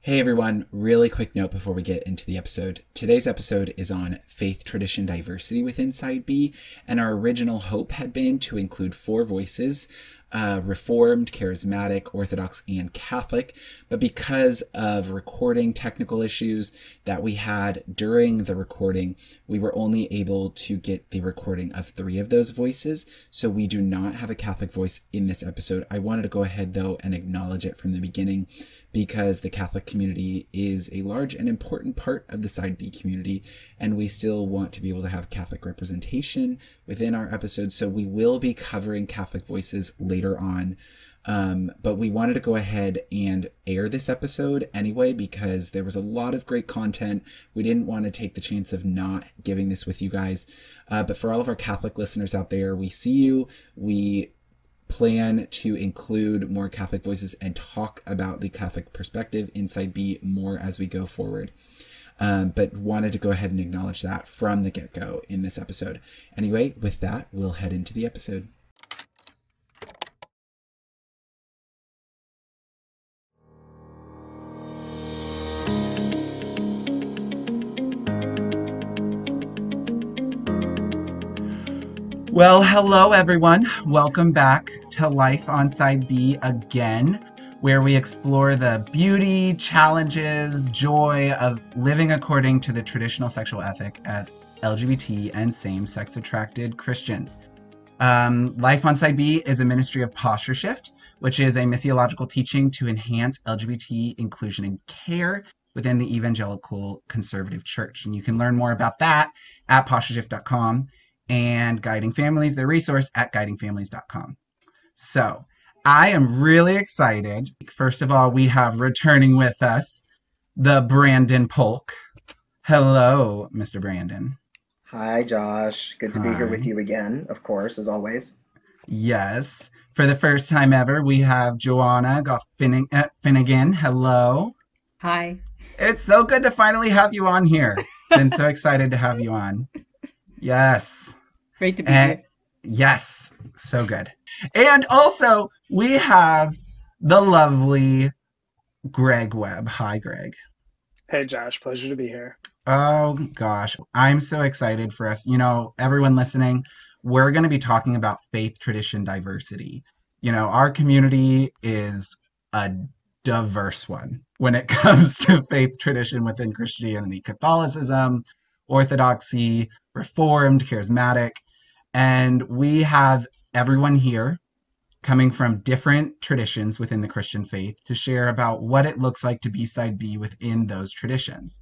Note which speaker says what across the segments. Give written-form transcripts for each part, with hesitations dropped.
Speaker 1: Hey everyone, really quick note before we get into the episode. Today's episode is on faith tradition diversity within Side B, and our original hope had been to include 4 voices, Reformed, Charismatic, Orthodox, and Catholic, but because of recording technical issues that we had during the recording, we were only able to get the recording of 3 of those voices, so we do not have a Catholic voice in this episode. I wanted to go ahead though and acknowledge it from the beginning, because the Catholic community is a large and important part of the Side B community, and we still want to be able to have Catholic representation within our episodes, so we will be covering Catholic voices later on. But we wanted to go ahead and air this episode anyway, because there was a lot of great content. We didn't want to take the chance of not giving this with you guys. But for all of our Catholic listeners out there, we see you. We plan to include more Catholic voices and talk about the Catholic perspective inside B more as we go forward. But wanted to go ahead and acknowledge that from the get-go in this episode. Anyway, with that, we'll head into the episode. Well, hello everyone. Welcome back to Life on Side B again, where we explore the beauty, challenges, joy of living according to the traditional sexual ethic as LGBT and same-sex attracted Christians. Life on Side B is a ministry of Posture Shift, which is a missiological teaching to enhance LGBT inclusion and care within the evangelical conservative church. And you can learn more about that at postureshift.com. and Guiding Families, their resource at guidingfamilies.com. So I am really excited. First of all, we have returning with us the Branden Polk. Hello, Mr. Branden.
Speaker 2: Hi, Josh. Good to be here with
Speaker 1: Hi.
Speaker 2: you again, of course, as always.
Speaker 1: Yes. For the first time ever, we have Johanna Goth Finegan. Hello.
Speaker 3: Hi.
Speaker 1: It's so good to finally have you on here. Been so excited to have you on. Yes.
Speaker 3: Great to be here.
Speaker 1: Yes. So good. And also, we have the lovely Gregg Webb. Hi, Gregg.
Speaker 4: Hey, Josh. Pleasure to be here.
Speaker 1: Oh, gosh. I'm so excited for us. You know, everyone listening, we're going to be talking about faith tradition diversity. You know, our community is a diverse one when it comes to faith tradition within Christianity, Catholicism, Orthodoxy, Reformed, Charismatic, and we have everyone here coming from different traditions within the Christian faith to share about what it looks like to be Side B within those traditions.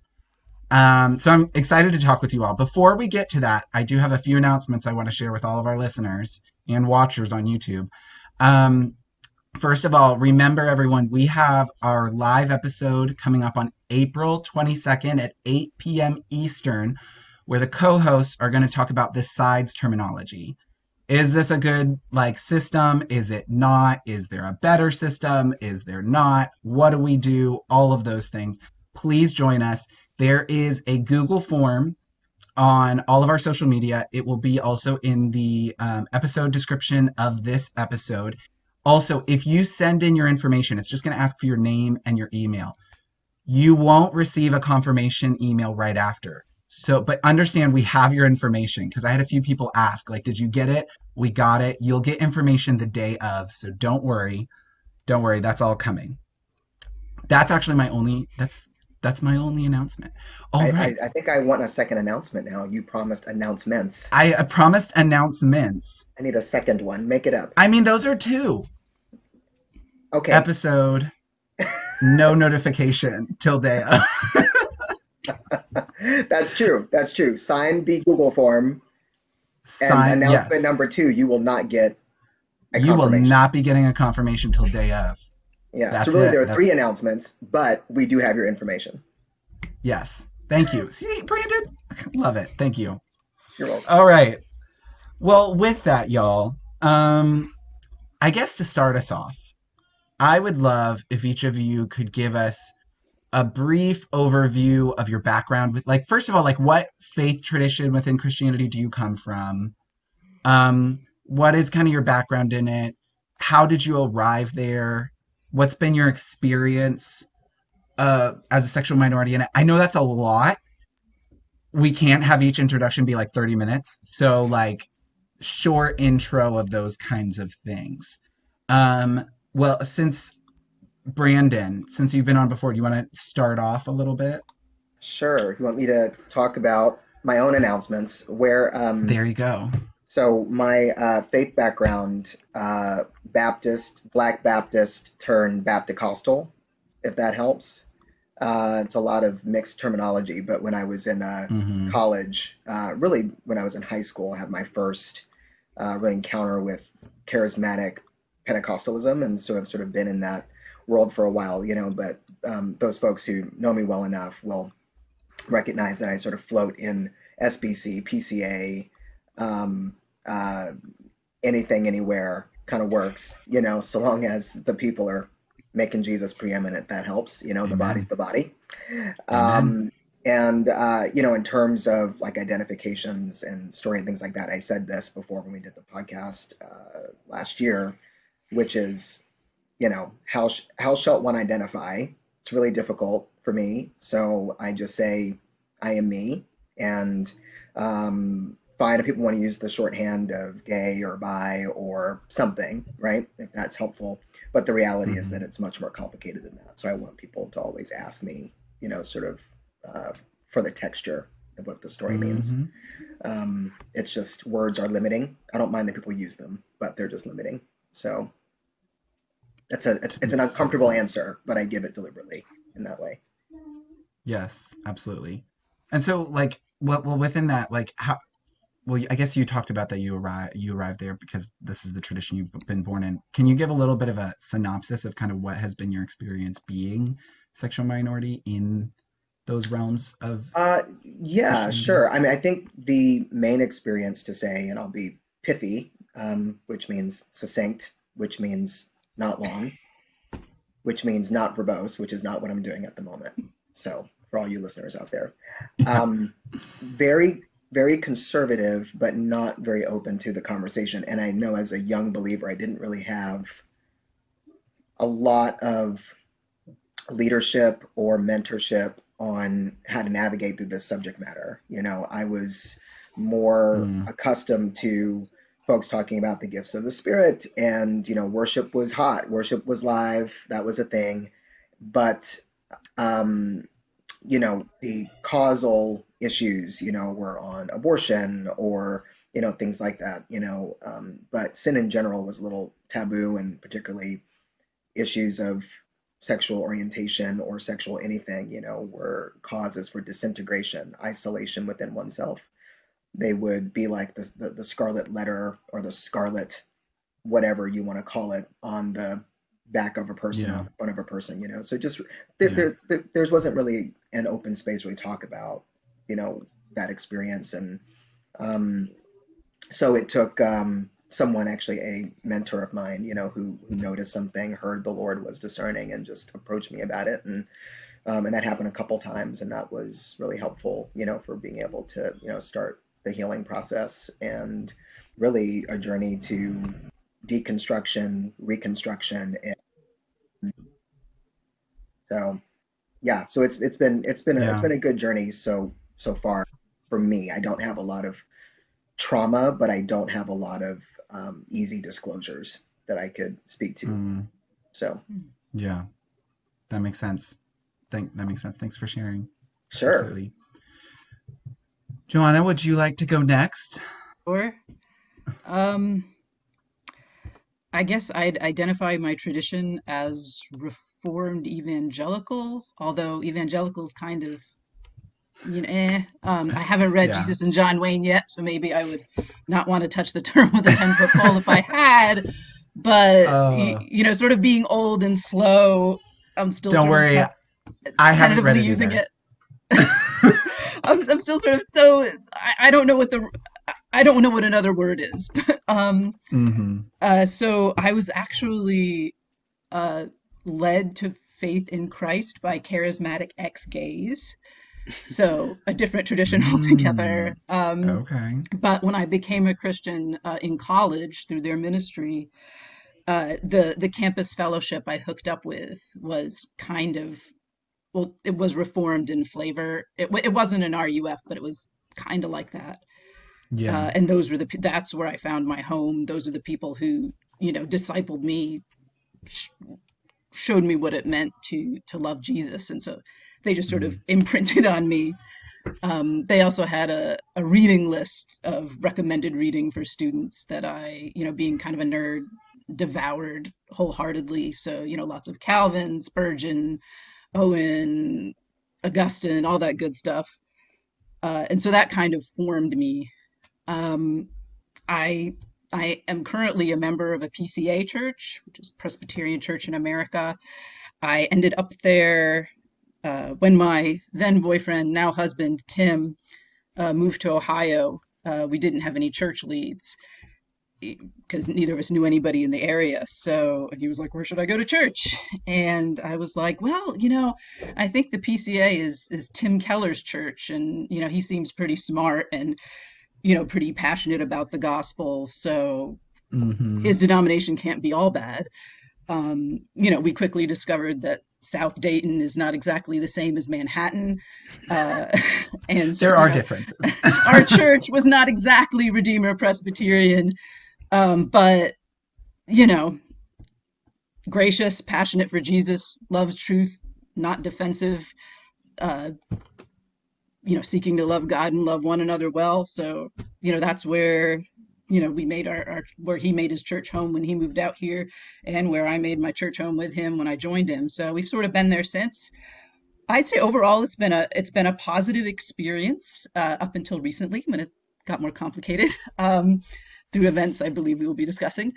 Speaker 1: So I'm excited to talk with you all. Before we get to that, I do have a few announcements I want to share with all of our listeners and watchers on YouTube. First of all, remember everyone, we have our live episode coming up on April 22nd at 8 p.m. Eastern, where the co-hosts are going to talk about this sides terminology. Is this a good system? Is it not? Is there a better system? Is there not? What do we do? All of those things. Please join us. There is a Google form on all of our social media. It will be also in the episode description of this episode. Also, if you send in your information, it's just going to ask for your name and your email. You won't receive a confirmation email right after. So, but understand we have your information, because I had a few people ask, did you get it? We got it. You'll get information the day of. So don't worry. Don't worry. That's all coming. That's actually that's my only announcement. All right.
Speaker 2: I think I want a second announcement now. You promised announcements.
Speaker 1: I promised announcements.
Speaker 2: I need a second one. Make it up.
Speaker 1: I mean, those are 2.
Speaker 2: Okay.
Speaker 1: Episode, no notification till day of.
Speaker 2: That's true. That's true. Sign the Google form. And announcement
Speaker 1: yes.
Speaker 2: number 2, you will not get a
Speaker 1: You will
Speaker 2: confirmation.
Speaker 1: not be getting a confirmation till day of.
Speaker 2: Yeah.
Speaker 1: That's
Speaker 2: So really,
Speaker 1: it.
Speaker 2: there are 3 announcements, but we do have your information.
Speaker 1: Yes. Thank you. See, Branden? Love it. Thank you.
Speaker 2: You're welcome.
Speaker 1: All right. Well, with that, y'all, I guess to start us off, I would love if each of you could give us a brief overview of your background with, first of all, what faith tradition within Christianity do you come from? What is kind of your background in it? How did you arrive there? What's been your experience? as a sexual minority, and I know that's a lot. We can't have each introduction be like 30 minutes, so like short intro of those kinds of things. Well, since Branden, since you've been on before, do you want to start off a little bit?
Speaker 2: Sure. You want me to talk about my own announcements?
Speaker 1: There you go.
Speaker 2: So my faith background, Baptist, Black Baptist turned Baptist, if that helps. It's a lot of mixed terminology, but when I was in
Speaker 1: Mm-hmm.
Speaker 2: college, really when I was in high school, I had my first really encounter with charismatic Pentecostalism, and so I've sort of been in that world for a while, but those folks who know me well enough will recognize that I sort of float in SBC, PCA, um, uh, anything, anywhere kind of works, so long as the people are making Jesus preeminent, that helps, the body's
Speaker 1: Amen.
Speaker 2: the body.
Speaker 1: Amen.
Speaker 2: Um, and, in terms of like identifications and story and things like that, I said this before when we did the podcast last year, which is, how shall one identify? It's really difficult for me. So I just say, I am me. And fine if people want to use the shorthand of gay or bi or something, right? If that's helpful. But the reality is that
Speaker 1: Mm-hmm.
Speaker 2: it's much more complicated than that. So I want people to always ask me, sort of uh, for the texture of what the story means.
Speaker 1: Mm-hmm.
Speaker 2: It's just words are limiting. I don't mind that people use them, but they're just limiting. So it's an
Speaker 1: Makes total
Speaker 2: uncomfortable
Speaker 1: sense.
Speaker 2: answer, but I give it deliberately in that way.
Speaker 1: Yes, absolutely. And so, like, well, within that, like, how? Well, I guess you talked about that you arrived there because this is the tradition you've been born in. Can you give a little bit of a synopsis of kind of what has been your experience being sexual minority in those realms of
Speaker 2: Yeah,
Speaker 1: Christianity?
Speaker 2: sure. I mean, I think the main experience to say, and I'll be pithy, which means succinct, which means not long, which means not verbose, which is not what I'm doing at the moment. So, for all you listeners out there,
Speaker 1: Yeah.
Speaker 2: um, very, very conservative, but not very open to the conversation. And I know as a young believer, I didn't really have a lot of leadership or mentorship on how to navigate through this subject matter. I was more
Speaker 1: Mm,
Speaker 2: accustomed to folks talking about the gifts of the Spirit, and worship was hot, worship was live, that was a thing. But um, the causal issues, were on abortion or things like that. But sin in general was a little taboo, and particularly issues of sexual orientation or sexual anything, were causes for disintegration, isolation within oneself. They would be like the scarlet letter or the scarlet, whatever you want to call it, on the back of a person or
Speaker 1: yeah.
Speaker 2: the front of a person, So just
Speaker 1: Yeah.
Speaker 2: there's wasn't really an open space where we talk about, you know, that experience. And um, so it took someone, actually a mentor of mine, who noticed something, heard the Lord was discerning, and just approached me about it. And that happened a couple times, and that was really helpful, for being able to, start the healing process, and really a journey to deconstruction, reconstruction. And so yeah, so it's been
Speaker 1: Yeah.
Speaker 2: a good journey so far for me. I don't have a lot of trauma, but I don't have a lot of easy disclosures that I could speak to.
Speaker 1: Mm,
Speaker 2: So
Speaker 1: yeah. That makes sense. That makes sense. Thanks for sharing.
Speaker 2: sure.
Speaker 1: Absolutely. Joanna, would you like to go next?
Speaker 3: Or, um, I guess I'd identify my tradition as Reformed Evangelical, although evangelical's kind of, I haven't read
Speaker 1: Yeah.
Speaker 3: Jesus and John Wayne yet, so maybe I would not want to touch the term with a 10-foot pole if I had, but,
Speaker 1: Oh,
Speaker 3: sort of being old and slow, I'm still
Speaker 1: don't
Speaker 3: sort of
Speaker 1: worry. I haven't read
Speaker 3: tentatively
Speaker 1: it
Speaker 3: using
Speaker 1: either.
Speaker 3: it. I'm still sort of so I don't know what the I don't know what another word is.
Speaker 1: Mm-hmm.
Speaker 3: So I was actually uh, led to faith in Christ by charismatic ex-gays. So a different tradition
Speaker 1: Mm,
Speaker 3: altogether.
Speaker 1: okay.
Speaker 3: But when I became a Christian in college through their ministry, the campus fellowship I hooked up with was kind of well, it was reformed in flavor. It wasn't an RUF, but it was kind of like that.
Speaker 1: Yeah.
Speaker 3: And that's where I found my home. Those are the people who, discipled me, sh showed me what it meant to love Jesus. And so they just sort of
Speaker 1: Mm.
Speaker 3: imprinted on me. They also had a reading list of recommended reading for students that I, being kind of a nerd, devoured wholeheartedly. So, lots of Calvin, Spurgeon, Owen, Augustine, all that good stuff. And so that kind of formed me. Um, I I am currently a member of a PCA church, which is Presbyterian Church in America. I ended up there when my then boyfriend, now husband, Tim, moved to Ohio. We didn't have any church leads because neither of us knew anybody in the area. So he was like, "Where should I go to church?" And I was like, "Well, I think the PCA is Tim Keller's church, and he seems pretty smart and pretty passionate about the gospel. So
Speaker 1: Hmm.
Speaker 3: his denomination can't be all bad." We quickly discovered that South Dayton is not exactly the same as Manhattan. Uh, and so,
Speaker 1: There are differences.
Speaker 3: our church was not exactly Redeemer Presbyterian, but, you know, gracious, passionate for Jesus, loves truth, not defensive, uh, seeking to love God and love one another well. So, that's where, we made where he made his church home when he moved out here, and where I made my church home with him when I joined him. So we've sort of been there since. I'd say overall it's been a positive experience up until recently when it got more complicated through events I believe we will be discussing.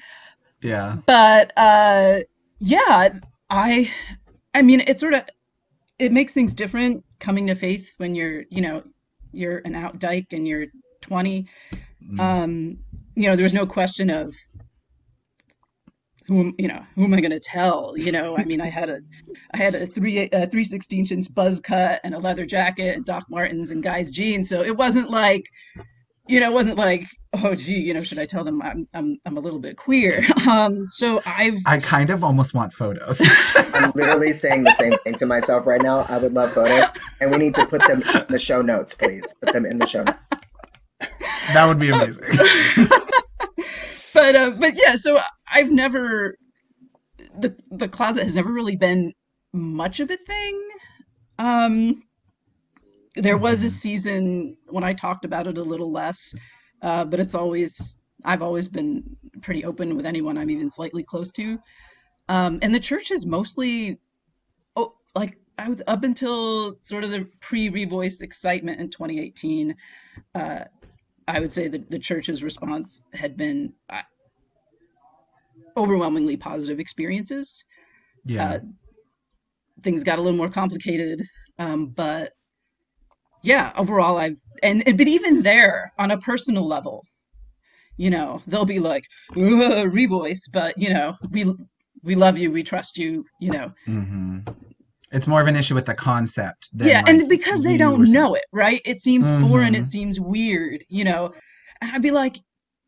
Speaker 1: Yeah.
Speaker 3: But yeah, I I mean it makes things different coming to faith when you're an out dyke and you're 20.
Speaker 1: Mm.
Speaker 3: There's no question of who am I going to tell? I mean, I had a 3/16 buzz cut and a leather jacket and Doc Martens and guys jeans. So it wasn't like, oh gee, should I tell them I'm a little bit queer? So I've
Speaker 1: I kind of almost want photos.
Speaker 2: I'm literally saying the same thing to myself right now. I would love photos, and we need to put them in the show notes, please. Put them in the show notes.
Speaker 1: That would be amazing.
Speaker 3: but yeah, so I've never the closet has never really been much of a thing. Um, there was a
Speaker 1: Hmm.
Speaker 3: season when I talked about it a little less, but I've always been pretty open with anyone I'm even slightly close to. And the church is mostly, like I was up until sort of the pre-Revoice excitement in 2018. Uh, I would say that the church's response had been overwhelmingly positive experiences.
Speaker 1: Yeah.
Speaker 3: Uh, Things got a little more complicated, but yeah, overall, but even there, on a personal level, they'll be like, Revoice, but we love you, we trust you,
Speaker 1: Hmm. It's more of an issue with the concept than
Speaker 3: Yeah,
Speaker 1: like
Speaker 3: and because they
Speaker 1: you or
Speaker 3: don't
Speaker 1: something.
Speaker 3: know it, right? It seems foreign, it
Speaker 1: Hmm.
Speaker 3: seems weird, and I'd be like,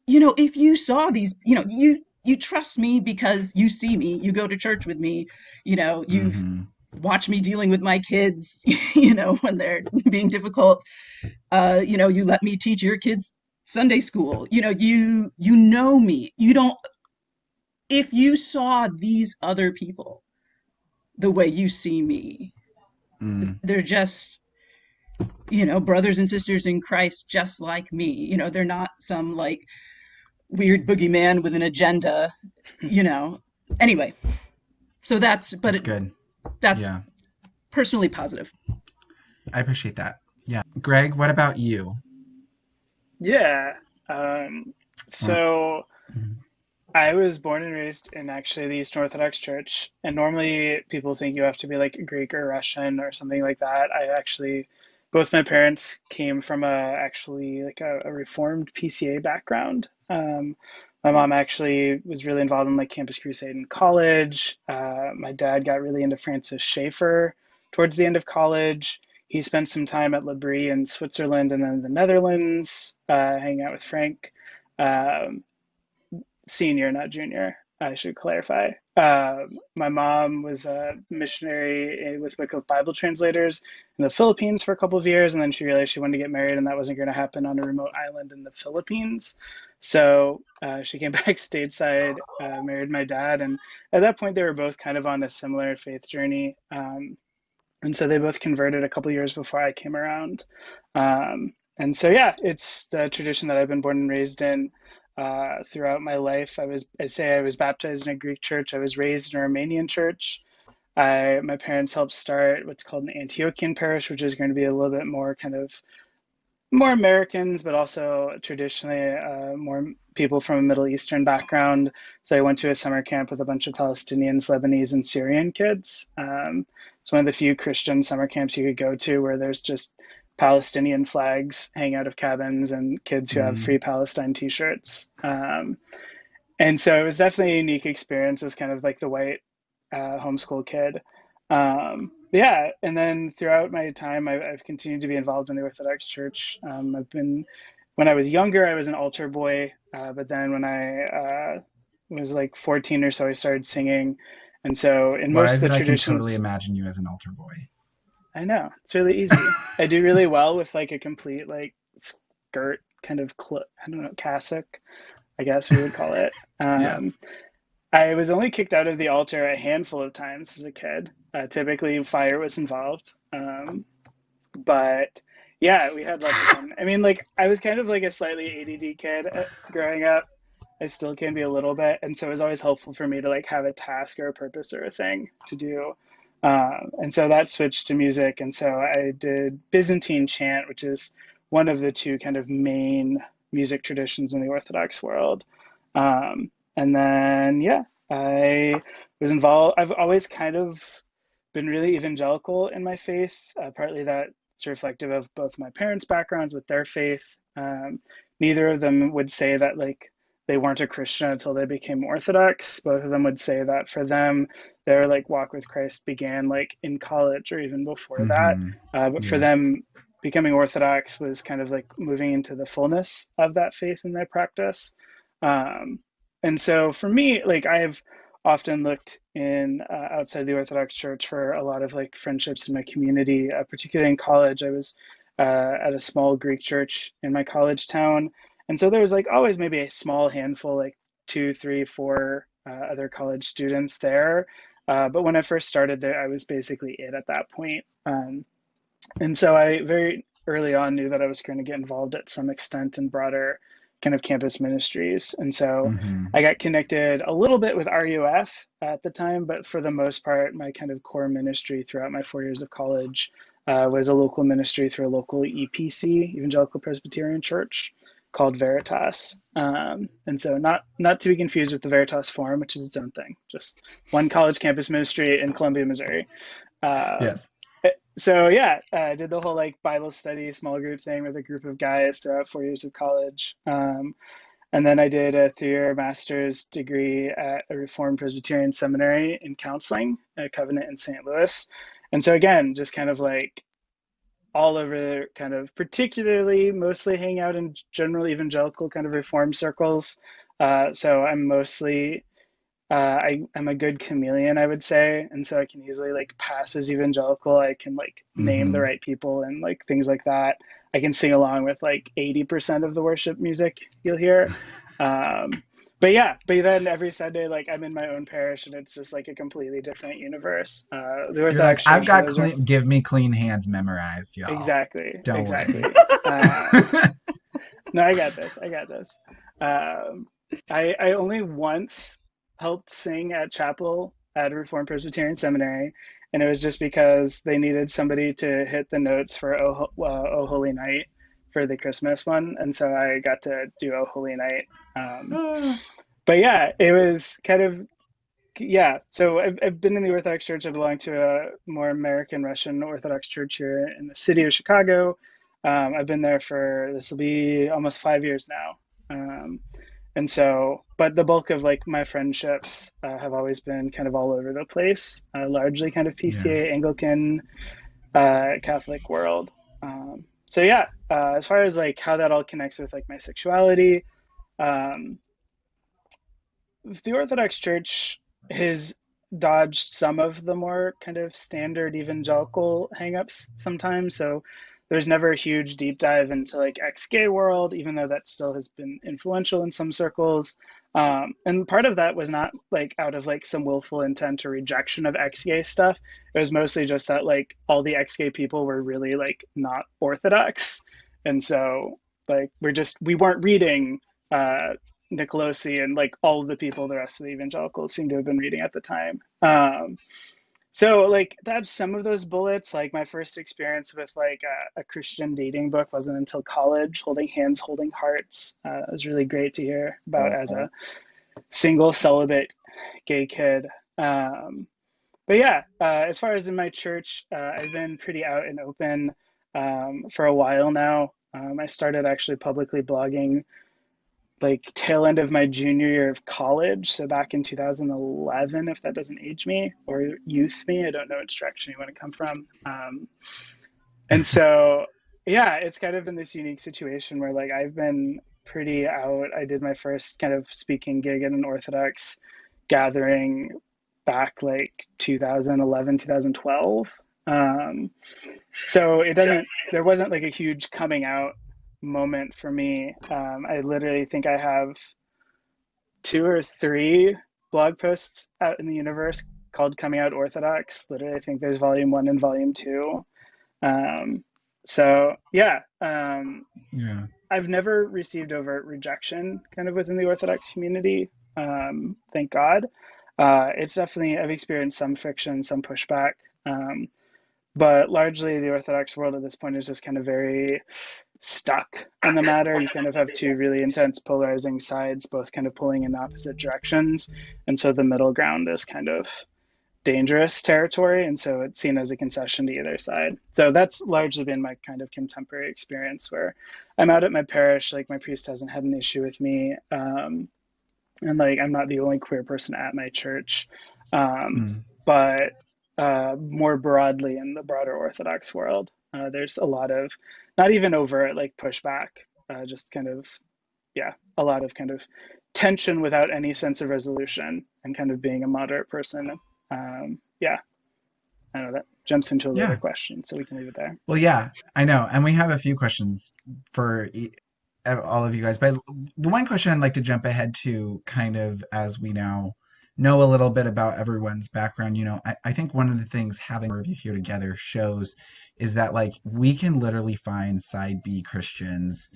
Speaker 3: if you saw these, you trust me because you see me, you go to church with me, you've
Speaker 1: Hmm.
Speaker 3: watched me dealing with my kids, when they're being difficult, you let me teach your kids Sunday school, you know me. You don't If you saw these other people the way you see me,
Speaker 1: Mm.
Speaker 3: they're just brothers and sisters in Christ just like me. They're not some like weird boogeyman with an agenda, you know. Anyway, so
Speaker 1: That's good.
Speaker 3: that's
Speaker 1: Yeah.
Speaker 3: personally positive.
Speaker 1: I appreciate that. Yeah. Greg, what about you?
Speaker 4: Yeah. Um,
Speaker 1: Or,
Speaker 4: so
Speaker 1: mhm.
Speaker 4: I was born and raised in actually the Eastern Orthodox Church, and normally people think you have to be like Greek or Russian or something like that. Both my parents came from actually like a Reformed PCA background. My mom actually was really involved in like Campus Crusade in college. My dad got really into Francis Schaeffer towards the end of college. He spent some time at L'Abri in Switzerland and then the Netherlands, hanging out with Frank. Um, Senior, not junior, I should clarify. My mom was a missionary with Wycliffe Bible translators in the Philippines for a couple of years, and then she realized she wanted to get married, and that wasn't going to happen on a remote island in the Philippines. So she came back stateside, married my dad, and at that point they were both kind of on a similar faith journey. And so they both converted a couple years before I came around. And so, yeah, it's the tradition that I've been born and raised in throughout my life. I was baptized in a Greek church. I was raised in a Romanian church. My parents helped start what's called an Antiochian parish, which is going to be a little bit more kind of more Americans, but also traditionally more people from a Middle Eastern background. So I went to a summer camp with a bunch of Palestinians, Lebanese, and Syrian kids. It's one of the few Christian summer camps you could go to where there's just Palestinian flags hanging out of cabins and kids who have free Palestine t-shirts. And so it was definitely a unique experience as kind of like the white homeschool kid. Yeah, and then throughout my time, I've continued to be involved in the Orthodox Church. When I was younger, I was an altar boy, but then when I was like 14 or so, I started singing. And so in
Speaker 1: Why
Speaker 4: most
Speaker 1: is
Speaker 4: of
Speaker 1: it
Speaker 4: the
Speaker 1: I can totally
Speaker 4: traditions,
Speaker 1: imagine you as an altar boy?
Speaker 4: I know it's really easy. I do really well with like a complete like skirt kind of, I don't know, cassock, I guess we would call it.
Speaker 1: Yes.
Speaker 4: I was only kicked out of the altar a handful of times as a kid. Typically, fire was involved. But yeah, we had lots of fun. I mean, like, I was kind of like a slightly ADD kid growing up. I still can be a little bit. And so it was always helpful for me to like have a task or a purpose or a thing to do. And so that switched to music. And so I did Byzantine Chant, which is one of the two kind of main music traditions in the Orthodox world. And then, yeah, I was involved. I've always kind of been really evangelical in my faith, partly that it's reflective of both my parents' backgrounds with their faith. Neither of them would say that like they weren't a Christian until they became Orthodox. Both of them would say that for them, their like walk with Christ began like in college or even before that. But for
Speaker 1: Yeah.
Speaker 4: them, becoming Orthodox was kind of like moving into the fullness of that faith in their practice. And so for me, like I've often looked in outside the Orthodox Church for a lot of like friendships in my community, particularly in college. I was at a small Greek church in my college town. And so there was like always maybe a small handful, like two, three, four other college students there. But when I first started there, I was basically it at that point. And so I very early on knew that I was going to get involved at some extent in broader kind of campus ministries. And so I got connected a little bit with RUF at the time, but for the most part, my kind of core ministry throughout my 4 years of college was a local ministry through a local EPC, Evangelical Presbyterian Church, called Veritas. And so not to be confused with the Veritas Forum, which is its own thing, just one college campus ministry in Columbia, Missouri.
Speaker 1: Yes.
Speaker 4: So yeah, I did the whole like Bible study small group thing with a group of guys throughout 4 years of college. And then I did a 3-year master's degree at a Reformed Presbyterian seminary in counseling at Covenant in St. Louis. And so again, just kind of like all over the kind of particularly mostly hang out in general evangelical kind of Reformed circles. So I'm mostly I'm a good chameleon, I would say, and so I can easily like pass as evangelical. I can like name the right people and like things like that. I can sing along with like 80% of the worship music you'll hear. But yeah, but then every Sunday, like I'm in my own parish, and it's just like a completely different universe. The
Speaker 1: You're like,
Speaker 4: Orthodox
Speaker 1: I've
Speaker 4: Church, for
Speaker 1: got
Speaker 4: those who aren't
Speaker 1: give me clean hands memorized, y'all.
Speaker 4: exactly,
Speaker 1: Don't
Speaker 4: exactly.
Speaker 1: worry.
Speaker 4: No, I got this. I got this. I only once helped sing at chapel at a Reformed Presbyterian Seminary, and it was just because they needed somebody to hit the notes for Oh Holy Night for the Christmas one, and so I got to do Oh Holy Night. But yeah, it was kind of yeah. So I've been in the Orthodox Church. I belong to a more American Russian Orthodox Church here in the city of Chicago. I've been there for this will be almost 5 years now. And so, but the bulk of like my friendships have always been kind of all over the place, largely kind of PCA, Anglican, Catholic world. So yeah, as far as like how that all connects with like my sexuality, the Orthodox Church has dodged some of the more kind of standard evangelical hangups sometimes. So there's never a huge deep dive into like ex-gay world, even though that still has been influential in some circles. And part of that was not like out of like some willful intent or rejection of ex-gay stuff. It was mostly just that like all the ex-gay people were really like not orthodox. And so like we weren't reading Nicolosi and like all of the people the rest of the evangelicals seem to have been reading at the time. So like dodge some of those bullets. Like my first experience with like a Christian dating book wasn't until college. Holding Hands, Holding Hearts. It was really great to hear about as a single celibate gay kid. But yeah, as far as in my church, I've been pretty out and open for a while now. I started actually publicly blogging like tail end of my junior year of college. So back in 2011, if that doesn't age me, or youth me, I don't know which direction you want to come from. And so, yeah, it's kind of been this unique situation where like I've been pretty out. I did my first kind of speaking gig at an Orthodox gathering back like 2011, 2012. So there wasn't like a huge coming out moment for me. I literally think I have 2 or 3 blog posts out in the universe called Coming Out Orthodox. Literally, I think there's volume 1 and volume 2. So yeah, I've never received overt rejection kind of within the Orthodox community. Thank God. It's definitely, I've experienced some friction, some pushback. But largely the Orthodox world at this point is just kind of very stuck on the matter. You kind of have 2 really intense polarizing sides, both kind of pulling in opposite directions. And so the middle ground is kind of dangerous territory. And so it's seen as a concession to either side. So that's largely been my kind of contemporary experience where I'm out at my parish, like my priest hasn't had an issue with me. And like, I'm not the only queer person at my church. But more broadly in the broader Orthodox world, there's a lot of not even overt like pushback, just kind of, yeah, a lot of kind of tension without any sense of resolution and kind of being a moderate person. Yeah, I know that jumps into a later question, so we can leave it there.
Speaker 1: Well, yeah, I know. And we have a few questions for all of you guys. But the one question I'd like to jump ahead to kind of as we now know a little bit about everyone's background, you know, I think one of the things having more of you here together shows is that like we can literally find side B Christians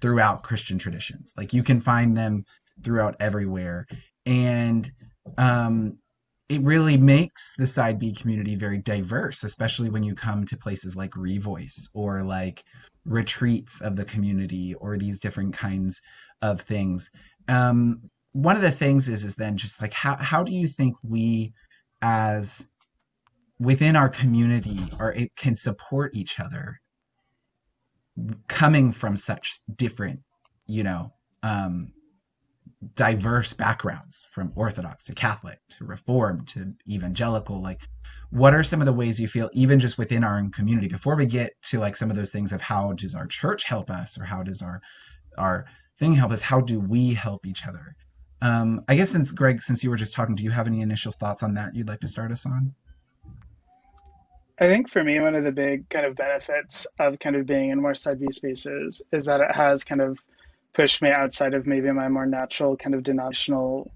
Speaker 1: throughout Christian traditions. Like you can find them throughout everywhere. And it really makes the side B community very diverse, especially when you come to places like Revoice or like retreats of the community or these different kinds of things. One of the things is then just like how do you think we as within our community can support each other coming from such different, you know, diverse backgrounds, from Orthodox to Catholic to Reformed to evangelical? Like, what are some of the ways you feel, even just within our own community, before we get to like some of those things of how does our church help us or how does our thing help us, how do we help each other? I guess Gregg, since you were just talking, do you have any initial thoughts on that you'd like to start us on?
Speaker 4: I think for me, one of the big kind of benefits of kind of being in more side B spaces is that it has kind of pushed me outside of maybe my more natural kind of denominational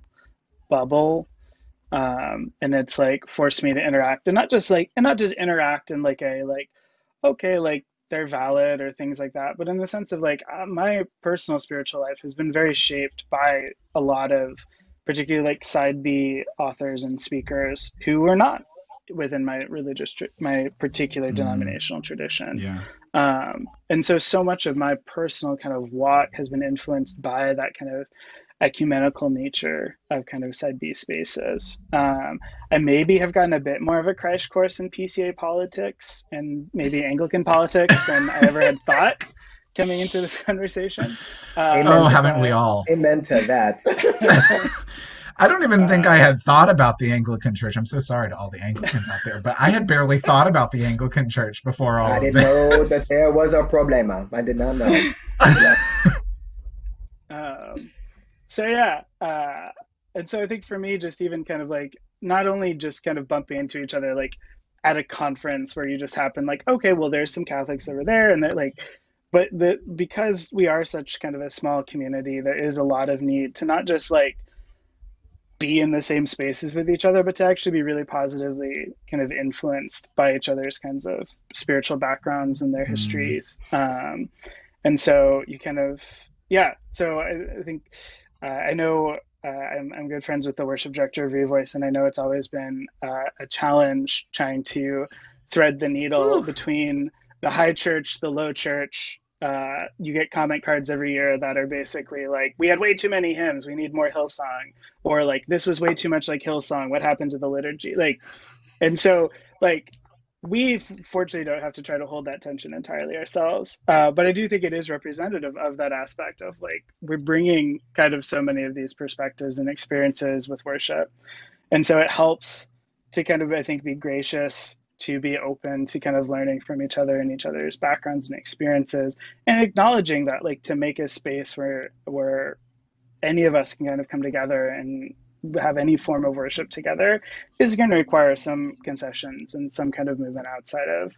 Speaker 4: bubble. And it's like forced me to interact and not just interact in like a, like, okay, like they're valid or things like that, but in the sense of like my personal spiritual life has been very shaped by a lot of particularly like side B authors and speakers who were not within my my particular denominational tradition.
Speaker 1: Yeah.
Speaker 4: And so much of my personal kind of walk has been influenced by that kind of ecumenical nature of kind of side B spaces. I maybe have gotten a bit more of a crash course in PCA politics and maybe Anglican politics than I ever had thought coming into this conversation.
Speaker 1: Haven't we all?
Speaker 2: Amen to that.
Speaker 1: I don't even think I had thought about the Anglican Church. I'm so sorry to all the Anglicans out there, but I had barely thought about the Anglican Church before all
Speaker 2: I
Speaker 1: of
Speaker 2: didn't
Speaker 1: this.
Speaker 2: know that there was a problema. I did not know.
Speaker 4: So yeah, And so I think for me, just even kind of like not only just kind of bumping into each other like at a conference where you just happen like, okay, well, there's some Catholics over there, and they're like, but because we are such kind of a small community, there is a lot of need to not just like be in the same spaces with each other, but to actually be really positively kind of influenced by each other's kinds of spiritual backgrounds and their
Speaker 1: Mm,
Speaker 4: histories. And so you kind of, yeah. So I think I know I'm good friends with the worship director of Revoice, and I know it's always been a challenge trying to thread the needle
Speaker 1: whew.
Speaker 4: between the high church, the low church. You get comment cards every year that are basically like, we had way too many hymns, we need more Hillsong, or like, this was way too much like Hillsong, what happened to the liturgy? Like, and so, like, we fortunately don't have to try to hold that tension entirely ourselves. But I do think it is representative of that aspect of like, we're bringing kind of so many of these perspectives and experiences with worship. And so it helps to kind of, I think, be gracious, to be open to kind of learning from each other and each other's backgrounds and experiences, and acknowledging that, like, to make a space where any of us can kind of come together and have any form of worship together is going to require some concessions and some kind of movement outside of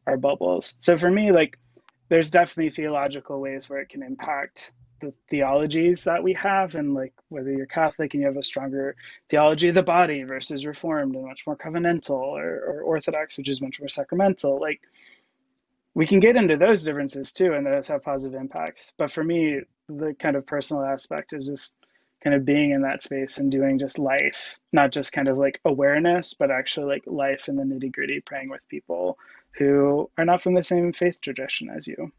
Speaker 4: our bubbles. So for me, like, there's definitely theological ways where it can impact the theologies that we have, and like whether you're Catholic and you have a stronger theology of the body versus Reformed and much more covenantal, or Orthodox, which is much more sacramental, like, we can get into those differences too, and those have positive impacts. But for me, the kind of personal aspect is just kind of being in that space and doing just life, not just kind of like awareness, but actually like life in the nitty gritty, praying with people who are not from the same faith tradition as you.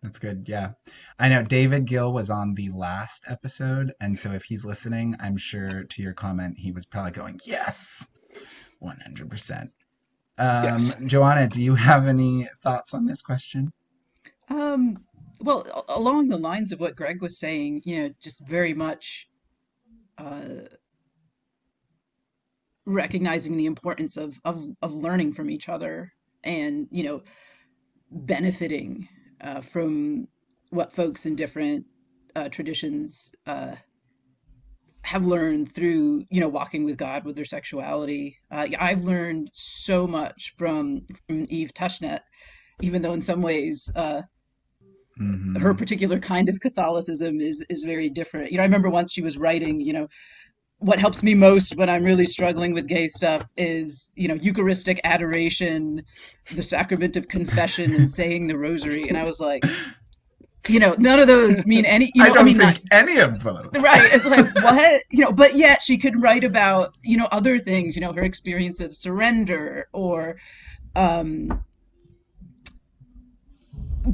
Speaker 1: That's good. Yeah. I know David Gill was on the last episode, and so if he's listening, I'm sure to your comment, he was probably going, yes, 100%.
Speaker 4: Yes.
Speaker 1: Joanna, do you have any thoughts on this question?
Speaker 3: Um, well, along the lines of what Greg was saying, just very much uh, recognizing the importance of learning from each other, and benefiting from what folks in different traditions have learned through walking with God with their sexuality. Yeah, I've learned so much from Eve Tushnet, even though in some ways her
Speaker 1: Mm-hmm.
Speaker 3: particular kind of Catholicism is very different. I remember once she was writing, what helps me most when I'm really struggling with gay stuff is, Eucharistic adoration, the sacrament of confession, and saying the rosary. And I was like, none of those mean any,
Speaker 1: I
Speaker 3: I
Speaker 1: don't
Speaker 3: mean, not
Speaker 1: think any of those.
Speaker 3: right. It's like, what? But yet she could write about, other things, her experience of surrender, or um,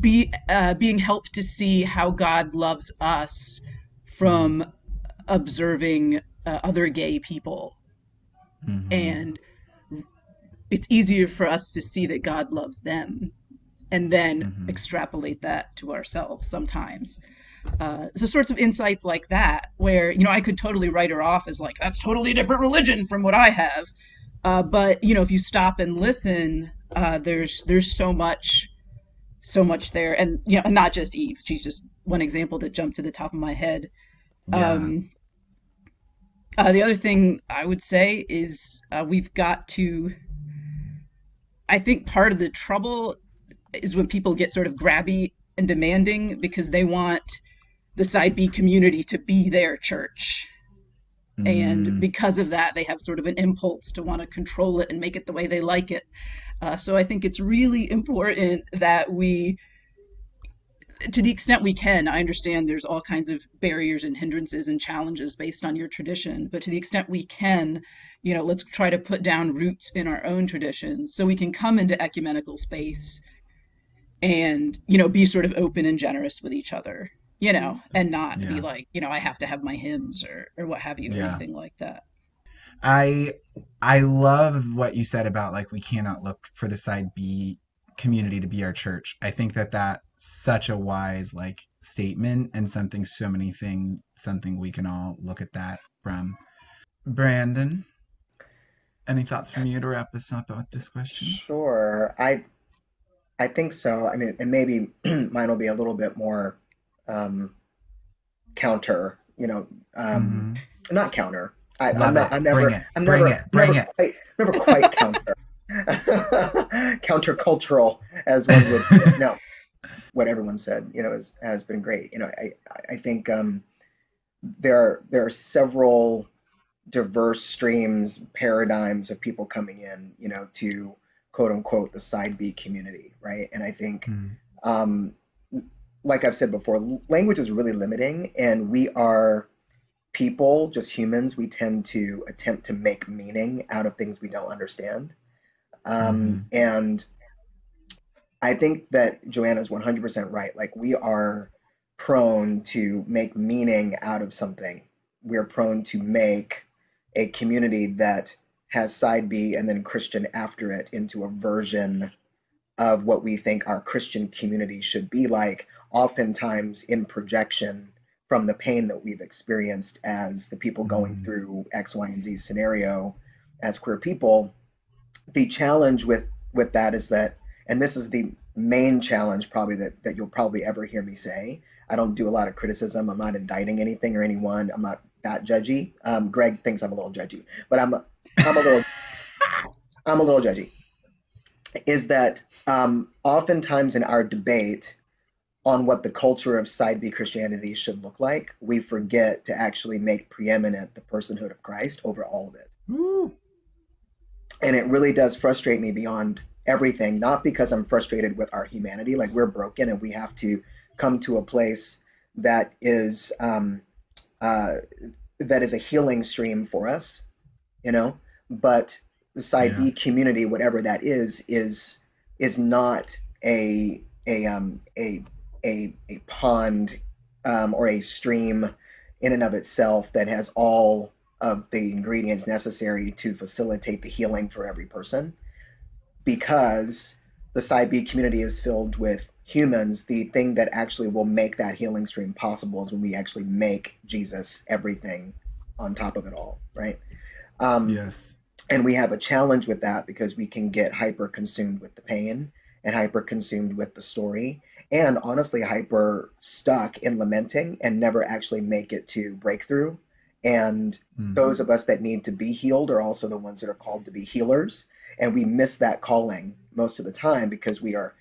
Speaker 3: being helped to see how God loves us from observing other gay people.
Speaker 1: Mm-hmm.
Speaker 3: And it's easier for us to see that God loves them and then
Speaker 1: Mm-hmm.
Speaker 3: extrapolate that to ourselves sometimes. So sorts of insights like that, where I could totally write her off as like, that's totally a different religion from what I have. But if you stop and listen, there's so much there, and and not just Eve. She's just one example that jumped to the top of my head.
Speaker 1: Yeah.
Speaker 3: Um, the other thing I would say is we've got to. I think part of the trouble is when people get sort of grabby and demanding because they want the side B community to be their church. And
Speaker 1: Mm,
Speaker 3: because of that, they have sort of an impulse to want to control it and make it the way they like it. So I think it's really important that we, to the extent we can, I understand there's all kinds of barriers and hindrances and challenges based on your tradition, but to the extent we can, let's try to put down roots in our own traditions so we can come into ecumenical space and, be sort of open and generous with each other, and not be
Speaker 1: yeah.
Speaker 3: like, I have to have my hymns or what have you, or
Speaker 1: Yeah.
Speaker 3: anything like that.
Speaker 1: I I love what you said about like we cannot look for the side B community to be our church. I think that that's such a wise like statement and something we can all look at that from. Brandon, any thoughts from you to wrap this up with this question?
Speaker 2: Sure. I think so. I mean, and maybe mine will be a little bit more um, counter you know,
Speaker 1: Hmm.
Speaker 2: not counter. I'm
Speaker 1: Love
Speaker 2: not.
Speaker 1: it. Bring it.
Speaker 2: I'm
Speaker 1: Bring it. Bring it.
Speaker 2: never quite counter. Countercultural, as one would put it. No, what everyone said, has been great. I think there are several diverse streams, paradigms of people coming in, to quote unquote the side B community, right? And I think,
Speaker 1: Mm,
Speaker 2: um, like I've said before, language is really limiting, and we are people, just humans. We tend to attempt to make meaning out of things we don't understand.
Speaker 1: mhm.
Speaker 2: And I think that Joanna's 100% right. Like, we are prone to make meaning out of something. We're prone to make a community that has side B and then Christian after it into a version of what we think our Christian community should be like, oftentimes in projection from the pain that we've experienced as the people going
Speaker 1: Mm,
Speaker 2: through X, Y, and Z scenario as queer people. The challenge with that is that, and this is the main challenge probably that you'll probably ever hear me say. I don't do a lot of criticism. I'm not indicting anything or anyone. I'm not that judgy. Greg thinks I'm a little judgy, but I'm a little I'm a little judgy. Is that oftentimes in our debate on what the culture of side B Christianity should look like, we forget to actually make preeminent the personhood of Christ over all of it.
Speaker 1: woo.
Speaker 2: And it really does frustrate me beyond everything, not because I'm frustrated with our humanity, like we're broken and we have to come to a place that is uh, that is a healing stream for us, you know. But the side
Speaker 1: Yeah.
Speaker 2: B community, whatever that is not a pond or a stream in and of itself that has all of the ingredients necessary to facilitate the healing for every person, because the side B community is filled with humans. The thing that actually will make that healing stream possible is when we actually make Jesus everything on top of it all, right? Um,
Speaker 1: Yes.
Speaker 2: and we have a challenge with that because we can get hyper consumed with the pain and hyper consumed with the story, and honestly hyper stuck in lamenting and never actually make it to breakthrough. And
Speaker 1: Mm,
Speaker 2: those of us that need to be healed are also the ones that are called to be healers, and we miss that calling most of the time because we are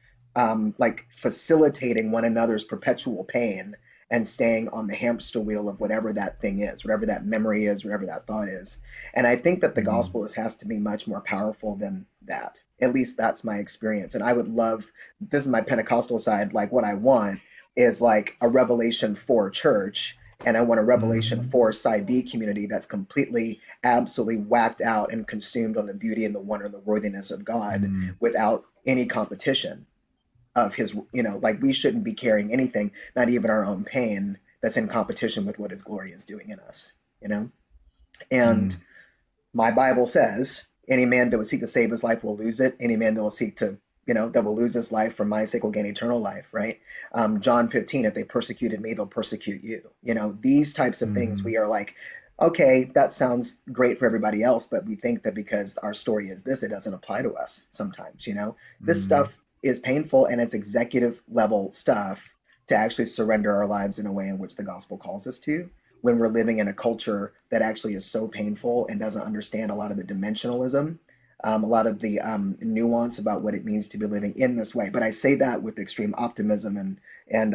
Speaker 2: like facilitating one another's perpetual pain and staying on the hamster wheel of whatever that thing is, whatever that memory is, whatever that thought is. And I think that the
Speaker 1: mm,
Speaker 2: gospel has to be much more powerful than that. At least that's my experience. And I would love, this is my Pentecostal side, like what I want is like a Revelation 4 church. And I want a Revelation
Speaker 1: mhm,
Speaker 2: 4 side B community that's completely, absolutely whacked out and consumed on the beauty and the wonder and the worthiness of God
Speaker 1: mm,
Speaker 2: without any competition of his, like we shouldn't be carrying anything, not even our own pain, that's in competition with what his glory is doing in us, you know? And
Speaker 1: mm.
Speaker 2: my Bible says, any man that will seek to save his life will lose it. Any man that will seek to, that will lose his life for my sake will gain eternal life, right? John 15, if they persecuted me, they'll persecute you. These types of things,
Speaker 1: Mhm,
Speaker 2: we are like, okay, that sounds great for everybody else, but we think that because our story is this, it doesn't apply to us sometimes, This
Speaker 1: mm,
Speaker 2: stuff is painful, and it's executive level stuff to actually surrender our lives in a way in which the gospel calls us to, when we're living in a culture that actually is so painful and doesn't understand a lot of the dimensionalism, a lot of the nuance about what it means to be living in this way. But I say that with extreme optimism and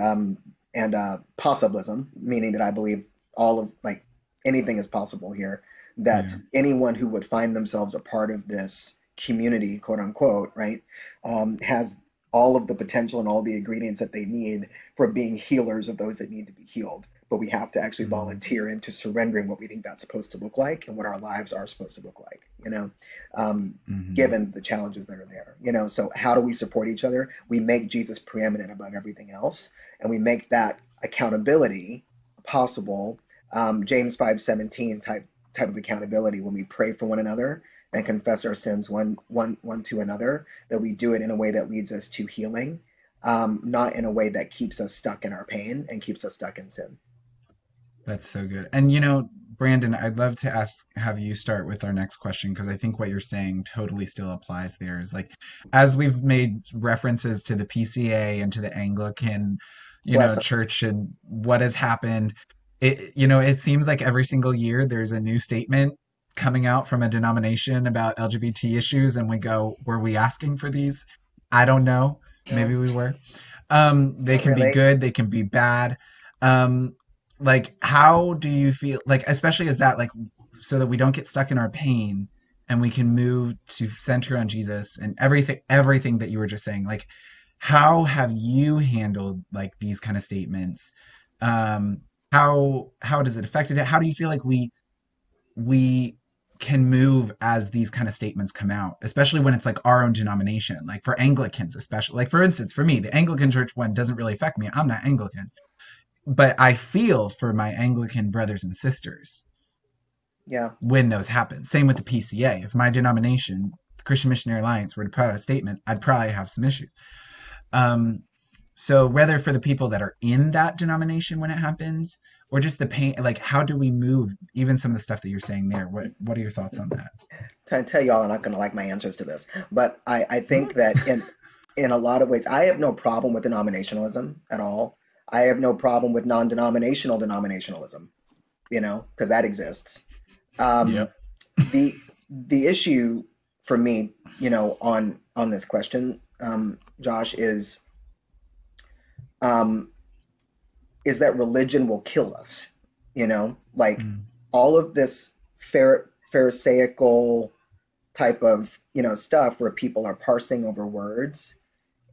Speaker 2: possibilism, meaning that I believe all of, like, anything is possible here. That
Speaker 1: yeah.
Speaker 2: anyone who would find themselves a part of this community, quote unquote, right, has all of the potential and all the ingredients that they need for being healers of those that need to be healed. But we have to actually
Speaker 1: Mm,
Speaker 2: volunteer into surrendering what we think that's supposed to look like and what our lives are supposed to look like, um,
Speaker 1: mhm,
Speaker 2: given the challenges that are there. So how do we support each other? We make Jesus preeminent above everything else, and we make that accountability possible. James 5:17 type of accountability, when we pray for one another and confess our sins one to another, that we do it in a way that leads us to healing, not in a way that keeps us stuck in our pain and keeps us stuck in sin.
Speaker 1: that's so good. And Brandon, I'd love to have you start with our next question because I think what you're saying totally still applies there. Is like, as we've made references to the PCA and to the Anglican,
Speaker 2: Bless them.
Speaker 1: church and what has happened, it seems like every single year there's a new statement coming out from a denomination about LGBT issues, and we go, were we asking for these? I don't know.
Speaker 2: No,
Speaker 1: Maybe we were. They
Speaker 2: not
Speaker 1: can be
Speaker 2: really.
Speaker 1: good, they can be bad. Um, like, how do you feel, like, especially as that, like, so that we don't get stuck in our pain and we can move to center on Jesus and everything that you were just saying. Like, how have you handled like these kind of statements? Um, how does it affect it? How do you feel like we can move as these kind of statements come out, especially when it's like our own denomination, like for Anglicans, especially, like for instance, for me, the Anglican church one doesn't really affect me. I'm not Anglican, but I feel for my Anglican brothers and sisters
Speaker 2: Yeah.
Speaker 1: when those happen. Same with the PCA. If my denomination, the Christian Missionary Alliance, were to put out a statement, I'd probably have some issues. Um, so whether for the people that are in that denomination when it happens, or just the pain, like how do we move even some of the stuff that you're saying there? What are your thoughts on that?
Speaker 2: I tell y'all I'm not going to like my answers to this, but I think that in a lot of ways, I have no problem with denominationalism at all. I have no problem with non-denominational denominationalism, because that exists. Um,
Speaker 1: Yep.
Speaker 2: the issue for me, on this question, Josh, um, is that religion will kill us. Like
Speaker 1: Mm.
Speaker 2: all of this Pharisaical type of stuff where people are parsing over words.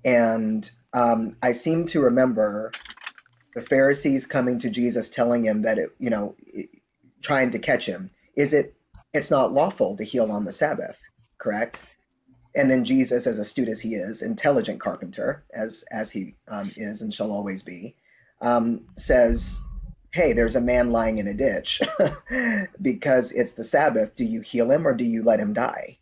Speaker 2: And I seem to remember the Pharisees coming to Jesus telling him that trying to catch him, it's not lawful to heal on the Sabbath, correct? And then Jesus, as astute as he is, intelligent carpenter, as he is and shall always be, says, "Hey, there's a man lying in a ditch because it's the Sabbath. Do you heal him or do you let him die?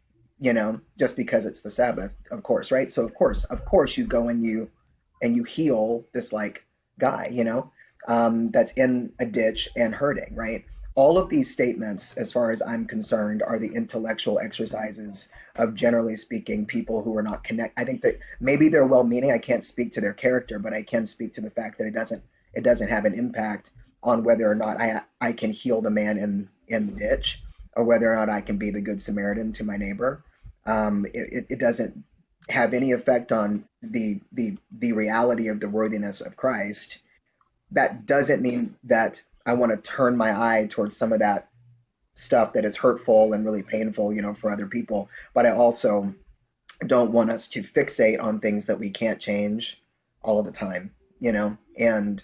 Speaker 2: Just because it's the Sabbath, of course, right? So of course, you go and you heal this like guy, that's in a ditch and hurting, right? All of these statements, as far as I'm concerned, are the intellectual exercises of, generally speaking, people who are not connect. I think that maybe they're well-meaning. I can't speak to their character, but I can speak to the fact that it doesn't have an impact on whether or not I can heal the man in the ditch, or whether or not I can be the good Samaritan to my neighbor. It doesn't have any effect on the reality of the worthiness of Christ. That doesn't mean that I want to turn my eye towards some of that stuff that is hurtful and really painful, for other people. But I also don't want us to fixate on things that we can't change all of the time. And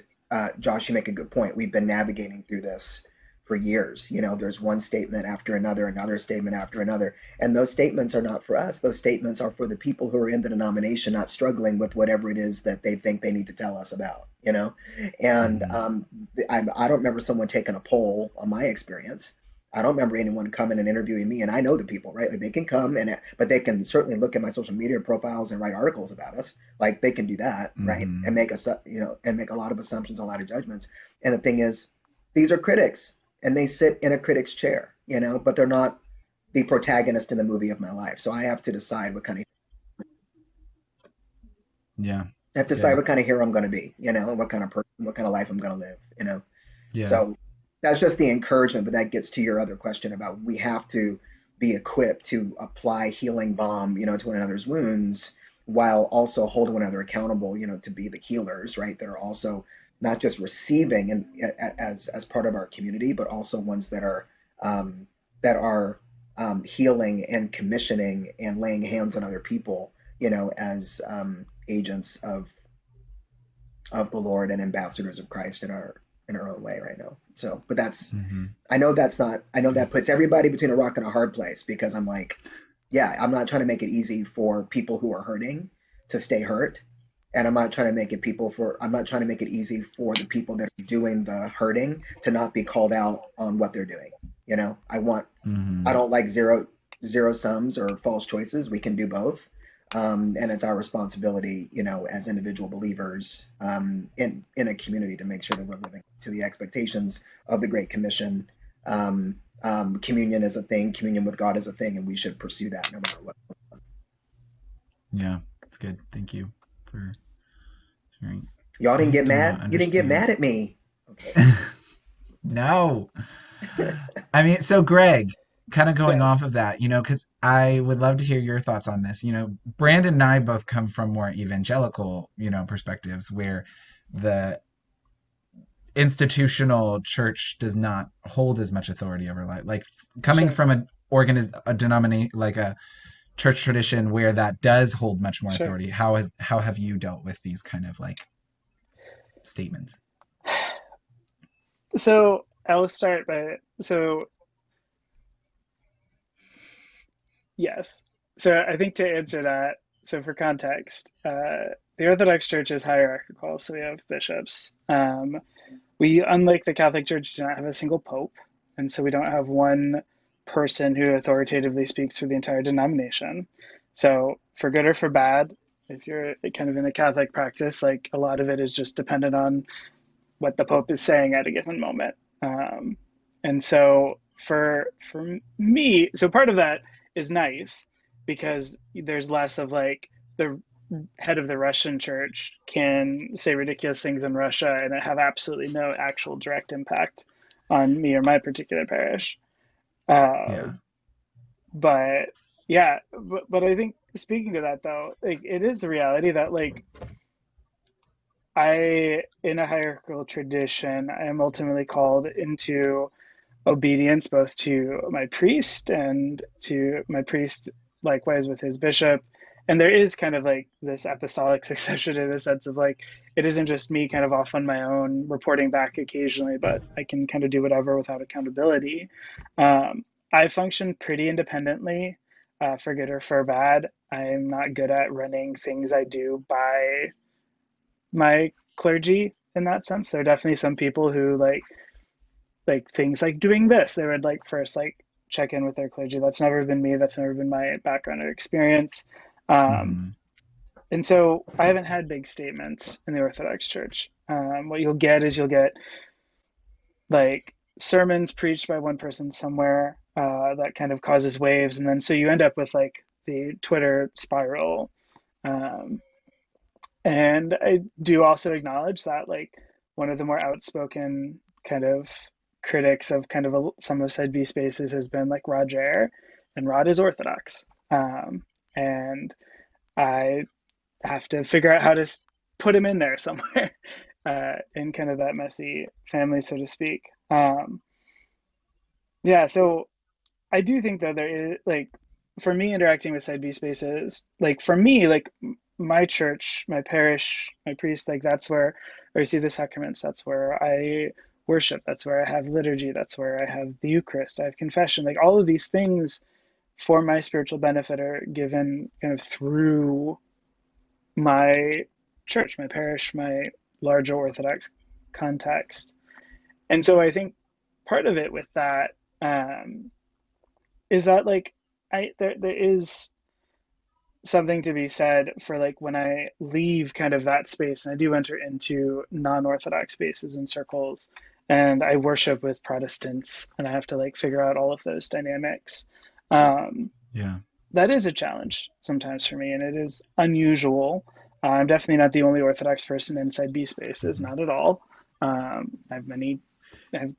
Speaker 2: Josh, you make a good point. We've been navigating through this for years. There's one statement after another statement after another. And those statements are not for us. Those statements are for the people who are in the denomination, not struggling with whatever it is that they think they need to tell us about. And
Speaker 1: Mm-hmm.
Speaker 2: I don't remember someone taking a poll on my experience. I don't remember anyone coming and interviewing me, and I know the people, right? Like they can come but they can certainly look at my social media profiles and write articles about us. Like they can do that, right?
Speaker 1: Mm-hmm.
Speaker 2: And make us, and make a lot of assumptions, a lot of judgments. And the thing is, these are critics, and they sit in a critic's chair, but they're not the protagonist in the movie of my life. So I have to decide
Speaker 1: Yeah,
Speaker 2: I have
Speaker 1: it's
Speaker 2: to decide
Speaker 1: good.
Speaker 2: what kind of hero I'm going to be, and what kind of person, what kind of life I'm going to live.
Speaker 1: Yeah.
Speaker 2: So that's just the encouragement, but that gets to your other question about we have to be equipped to apply healing balm, to one another's wounds while also holding one another accountable, to be the healers, right? That are also not just receiving and as part of our community, but also ones um, that are healing and commissioning and laying hands on other people, as agents of the Lord and ambassadors of Christ in our own way right now. So, but
Speaker 1: Mm-hmm.
Speaker 2: I know that's not, I
Speaker 1: It's
Speaker 2: know
Speaker 1: good.
Speaker 2: that puts everybody between a rock and a hard place because I'm like, yeah, I'm not trying to make it easy for people who are hurting to stay hurt. And I'm not trying to make it easy for the people that are doing the hurting to not be called out on what they're doing. I
Speaker 1: Mm-hmm.
Speaker 2: don't like zero sums or false choices. We can do both. And it's our responsibility, as individual believers, in a community to make sure that we're living to the expectations of the Great Commission. Communion is a thing, communion with God is a thing, and we should pursue that no matter what.
Speaker 1: Yeah, it's good. Thank you for sharing.
Speaker 2: Y'all didn't
Speaker 1: I
Speaker 2: get
Speaker 1: do
Speaker 2: mad.
Speaker 1: not
Speaker 2: You didn't get
Speaker 1: understand.
Speaker 2: mad at me. Okay.
Speaker 1: No. I mean, so Greg, kind of going off
Speaker 4: Yes,
Speaker 1: of that, because I would love to hear your thoughts on this. Brandon and I both come from more evangelical, perspectives where the institutional church does not hold as much authority over life. Like coming
Speaker 4: sure,
Speaker 1: from a denomination like a church tradition where that does hold much more
Speaker 4: sure.
Speaker 1: authority. How have you dealt with these kind of like statements?
Speaker 4: So I'll start by, so yes. So I think to answer that, so for context, the Orthodox Church is hierarchical, so we have bishops. We, unlike the Catholic Church, do not have a single pope, and so we don't have one person who authoritatively speaks for the entire denomination. So for good or for bad, if you're kind of in a Catholic practice, like a lot of it is just dependent on what the Pope is saying at a given moment. And so for me, so part of that is nice because there's less of like the head of the Russian church can say ridiculous things in Russia and it have absolutely no actual direct impact on me or my particular parish. Uh,
Speaker 1: Yeah.
Speaker 4: but yeah, but I think speaking to that though, like it is the reality that like in a hierarchical tradition, I am ultimately called into obedience both to my priest and to my priest likewise with his bishop. And there is kind of like this apostolic succession in a sense of like, it isn't just me kind of off on my own reporting back occasionally, but I can kind of do whatever without accountability. I function pretty independently, for good or for bad. I'm not good at running things I do by my clergy in that sense. There are definitely some people who like things like doing this. They would like first like check in with their clergy. That's never been me. That's never been my background or experience. Um,
Speaker 1: Mm-hmm.
Speaker 4: and so I haven't had big statements in the Orthodox Church. What you'll get is you'll get like sermons preached by one person somewhere that kind of causes waves, and then so you end up with like the Twitter spiral. Um, And I do also acknowledge that, like, one of the more outspoken kind of critics of kind of some of Side B spaces has been like Roger, and Rod is Orthodox. And I have to figure out how to put him in there somewhere in kind of that messy family, so to speak. Yeah, so I do think that there is like for me interacting with side B spaces, like for me, like my church, my parish, my priest, like that's where I receive the sacraments, that's where I worship, that's where I have liturgy, that's where I have the Eucharist, I have confession, like all of these things for my spiritual benefit are given kind of through my church, my parish, my larger Orthodox context. And so I think part of it with that is that like there is something to be said for like when I leave kind of that space and I do enter into non-Orthodox spaces and circles and I worship with Protestants and I have to like figure out all of those dynamics. Um,
Speaker 1: Yeah.
Speaker 4: that is a challenge sometimes for me and it is unusual. I'm definitely not the only Orthodox person inside B spaces,
Speaker 1: Mm-hmm.
Speaker 4: not at all. I have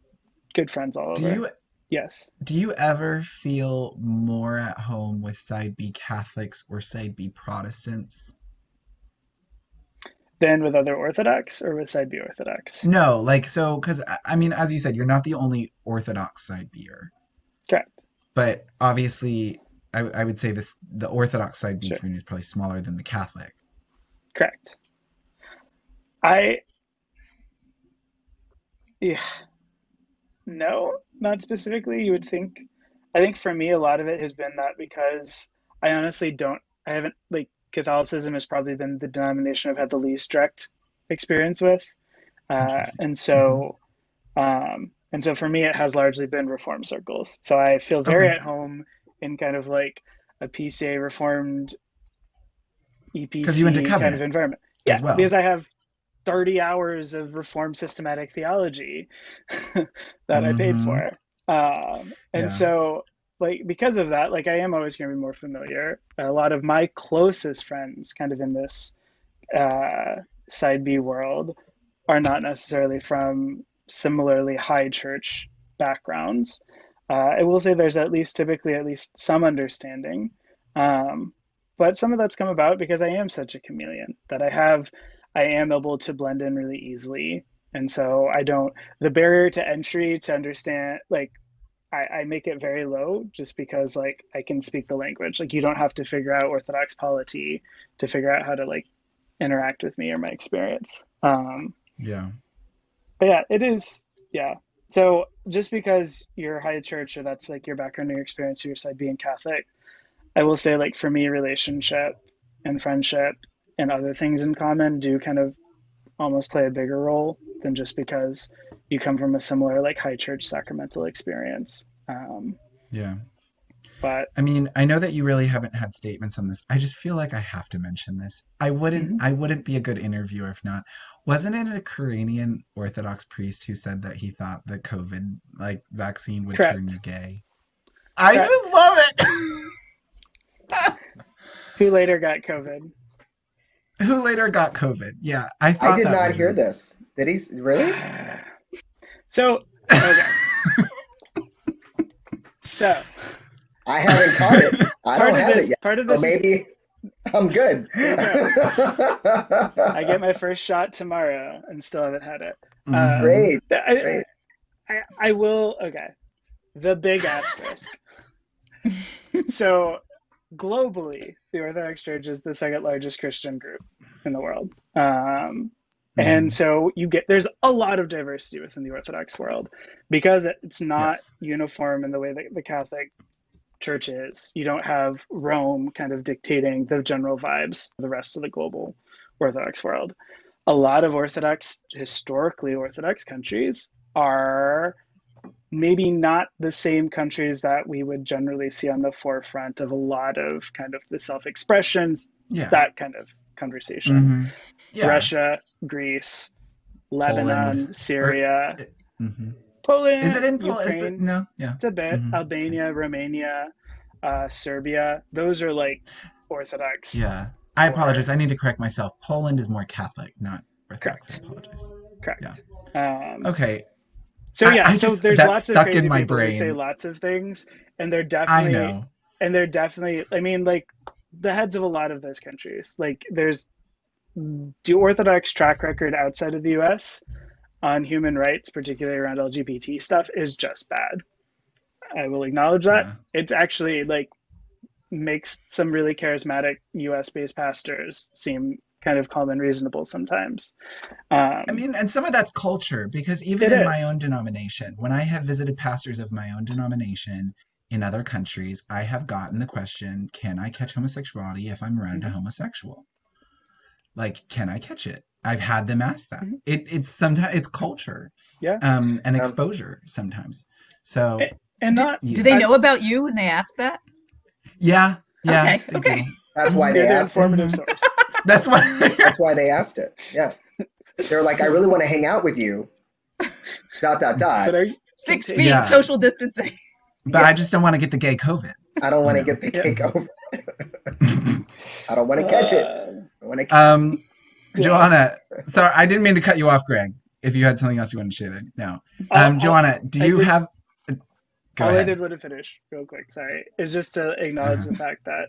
Speaker 4: good friends all
Speaker 1: Do
Speaker 4: over.
Speaker 1: you
Speaker 4: Yes.
Speaker 1: do you ever feel more at home with side B Catholics or side B Protestants?
Speaker 4: Then with other Orthodox or with side B Orthodox?
Speaker 1: No, like so, because I mean, as you said, you're not the only Orthodox side B'er,
Speaker 4: Correct.
Speaker 1: but obviously, I would say the Orthodox side B
Speaker 4: Sure.
Speaker 1: community is probably smaller than the Catholic.
Speaker 4: Correct. I, yeah, no, not specifically. You would think, I think for me, a lot of it has been that because I honestly don't, I haven't, like, Catholicism has probably been the denomination I've had the least direct experience with. Uh,
Speaker 1: Interesting.
Speaker 4: and
Speaker 1: Hmm.
Speaker 4: so, and so for me, it has largely been Reformed circles. So I feel very
Speaker 1: Okay,
Speaker 4: at home in kind of like a PCA Reformed
Speaker 1: because you went to
Speaker 4: EPC kind of
Speaker 1: Covenant
Speaker 4: environment. Yeah,
Speaker 1: as well.
Speaker 4: because I have 30 hours of Reformed systematic theology that I paid
Speaker 1: Hmm.
Speaker 4: for. And
Speaker 1: Yeah.
Speaker 4: so, like, because of that, like, I am always going to be more familiar. A lot of my closest friends, kind of in this uh, side B world, are not necessarily from similarly high church backgrounds. I will say there's typically at least some understanding. But some of that's come about because I am such a chameleon that I am able to blend in really easily. And so the barrier to entry to understand, like, I make it very low just because like I can speak the language. Like you don't have to figure out Orthodox polity to figure out how to like interact with me or my experience.
Speaker 1: Yeah.
Speaker 4: But yeah, it is. Yeah. So just because you're high church or that's like your background or your experience, your side being Catholic, I will say like for me, relationship and friendship and other things in common do kind of almost play a bigger role than just because you come from a similar like high church sacramental experience.
Speaker 1: Yeah.
Speaker 4: But
Speaker 1: I mean, I know that you really haven't had statements on this. I just feel like I have to mention this. I wouldn't be a good interviewer if not. Wasn't it a Ukrainian Orthodox priest who said that he thought the COVID like vaccine would turn you
Speaker 4: correct,
Speaker 1: gay? I
Speaker 4: correct.
Speaker 1: just love it.
Speaker 4: Who later got COVID?
Speaker 1: Who later got COVID? Yeah, I
Speaker 2: I
Speaker 1: thought
Speaker 2: did
Speaker 1: that
Speaker 2: not
Speaker 1: was
Speaker 2: hear this. Did he really?
Speaker 4: So, okay. So,
Speaker 2: I haven't caught it. I don't have it yet.
Speaker 4: part of
Speaker 2: So
Speaker 4: this is
Speaker 2: maybe I'm good.
Speaker 4: I get my first shot tomorrow and still haven't had it.
Speaker 2: Great.
Speaker 4: I, I will. Okay. The big asterisk. So, globally, the Orthodox Church is the second largest Christian group in the world. And so there's a lot of diversity within the Orthodox world because it's not
Speaker 1: Yes.
Speaker 4: uniform in the way that the Catholic Church is. You don't have Rome kind of dictating the general vibes of the rest of the global Orthodox world. A lot of historically Orthodox countries are maybe not the same countries that we would generally see on the forefront of a lot of kind of the self-expressions, that kind of conversation.
Speaker 1: Yeah.
Speaker 4: Russia, Greece, Lebanon,
Speaker 1: Poland.
Speaker 4: Syria,
Speaker 1: Mm-hmm.
Speaker 4: Poland,
Speaker 1: Is it in Poland?
Speaker 4: Ukraine.
Speaker 1: No. Yeah.
Speaker 4: It's a bit. Albania,
Speaker 1: Okay.
Speaker 4: Romania, Serbia. Those are like Orthodox.
Speaker 1: Yeah. I apologize. I need to correct myself. Poland is more Catholic, not Orthodox.
Speaker 4: Correct.
Speaker 1: I apologize.
Speaker 4: Correct.
Speaker 1: Yeah. Okay.
Speaker 4: So yeah,
Speaker 1: so
Speaker 4: there's
Speaker 1: that's
Speaker 4: lots of
Speaker 1: stuck
Speaker 4: crazy
Speaker 1: in my
Speaker 4: people who say
Speaker 1: brain.
Speaker 4: lots of things, and they're
Speaker 1: I
Speaker 4: definitely,
Speaker 1: know.
Speaker 4: I mean, like the heads of a lot of those countries. Like there's the Orthodox track record outside of the US on human rights, particularly around LGBT stuff, is just bad. I will acknowledge that.
Speaker 1: Yeah.
Speaker 4: It's actually like makes some really charismatic US based pastors seem kind of calm and reasonable sometimes.
Speaker 1: I mean, and some of that's culture because even
Speaker 4: It
Speaker 1: in my
Speaker 4: is.
Speaker 1: own denomination, when I have visited pastors of my own denomination in other countries, I have gotten the question, can I catch homosexuality if I'm around a homosexual? Like, can I catch it? I've had them ask that. It's sometimes it's culture,
Speaker 4: Yeah.
Speaker 1: and exposure sometimes. So,
Speaker 4: And not
Speaker 5: do they know about you when they ask that?
Speaker 1: yeah,
Speaker 5: Okay.
Speaker 1: they
Speaker 5: Okay.
Speaker 1: do.
Speaker 2: That's why they
Speaker 4: they're the
Speaker 2: asked it.
Speaker 4: informative source.
Speaker 1: That's why.
Speaker 2: That's why they asked it. Yeah. They're like, I really want to hang out with you. ...
Speaker 4: But are you,
Speaker 5: 6 feet,
Speaker 1: Yeah.
Speaker 5: social distancing.
Speaker 1: But I just don't want to get the gay COVID.
Speaker 2: I don't want to get the cake over. I don't want to catch it. I want to.
Speaker 1: Johanna, sorry, I didn't mean to cut you off, Greg. If you had something else you wanted to share there, no. Johanna, do you have? Go
Speaker 4: all
Speaker 1: ahead.
Speaker 4: I did want to finish real quick. Sorry, is just to acknowledge the fact that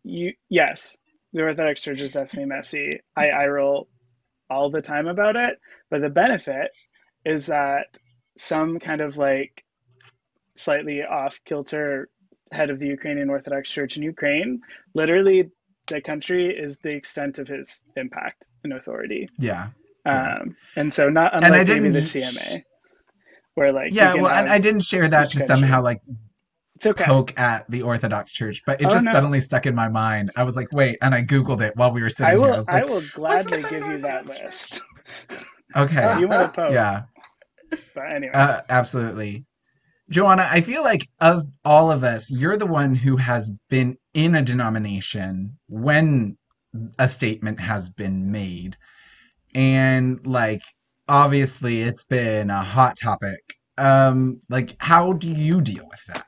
Speaker 4: yes, the Orthodox Church is definitely messy. I roll all the time about it, but the benefit is that some kind of like slightly off kilter head of the Ukrainian Orthodox Church in Ukraine, literally the country is the extent of his impact and authority.
Speaker 1: Yeah.
Speaker 4: And so not unlike maybe the CMA, where like
Speaker 1: and I didn't share that to somehow like
Speaker 4: it's okay.
Speaker 1: poke at the Orthodox Church, but it just suddenly stuck in my mind. I was like, wait, and I Googled it while we were sitting here.
Speaker 4: I will gladly give you that list.
Speaker 1: Okay.
Speaker 4: You want to poke?
Speaker 1: Yeah.
Speaker 4: But anyway.
Speaker 1: Absolutely. Johanna, I feel like of all of us, you're the one who has been in a denomination when a statement has been made. And like, obviously it's been a hot topic. Like, how do you deal with that?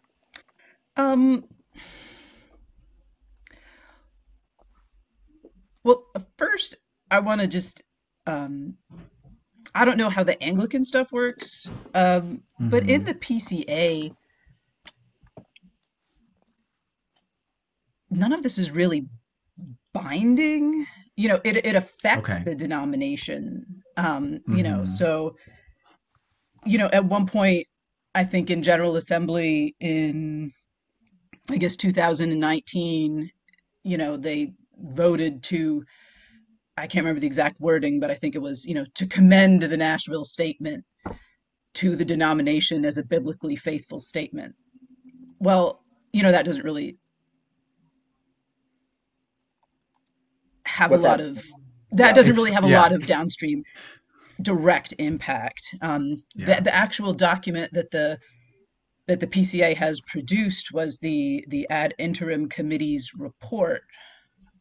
Speaker 5: Well, first I want to just
Speaker 3: I don't know how the Anglican stuff works, but in the PCA, none of this is really binding. It affects
Speaker 1: Okay.
Speaker 3: the denomination.
Speaker 1: Mm-hmm.
Speaker 3: So, at one point, I think in General Assembly in, I guess, 2019, they voted to, I can't remember the exact wording, but I think it was, to commend the Nashville Statement to the denomination as a biblically faithful statement. Well, that doesn't really have a
Speaker 2: What's
Speaker 3: lot
Speaker 2: that?
Speaker 3: of,
Speaker 2: Yeah.
Speaker 3: doesn't really
Speaker 1: It's
Speaker 3: have a
Speaker 1: yeah.
Speaker 3: lot of downstream direct impact.
Speaker 1: Yeah.
Speaker 3: The actual document that the PCA has produced was the ad interim committee's report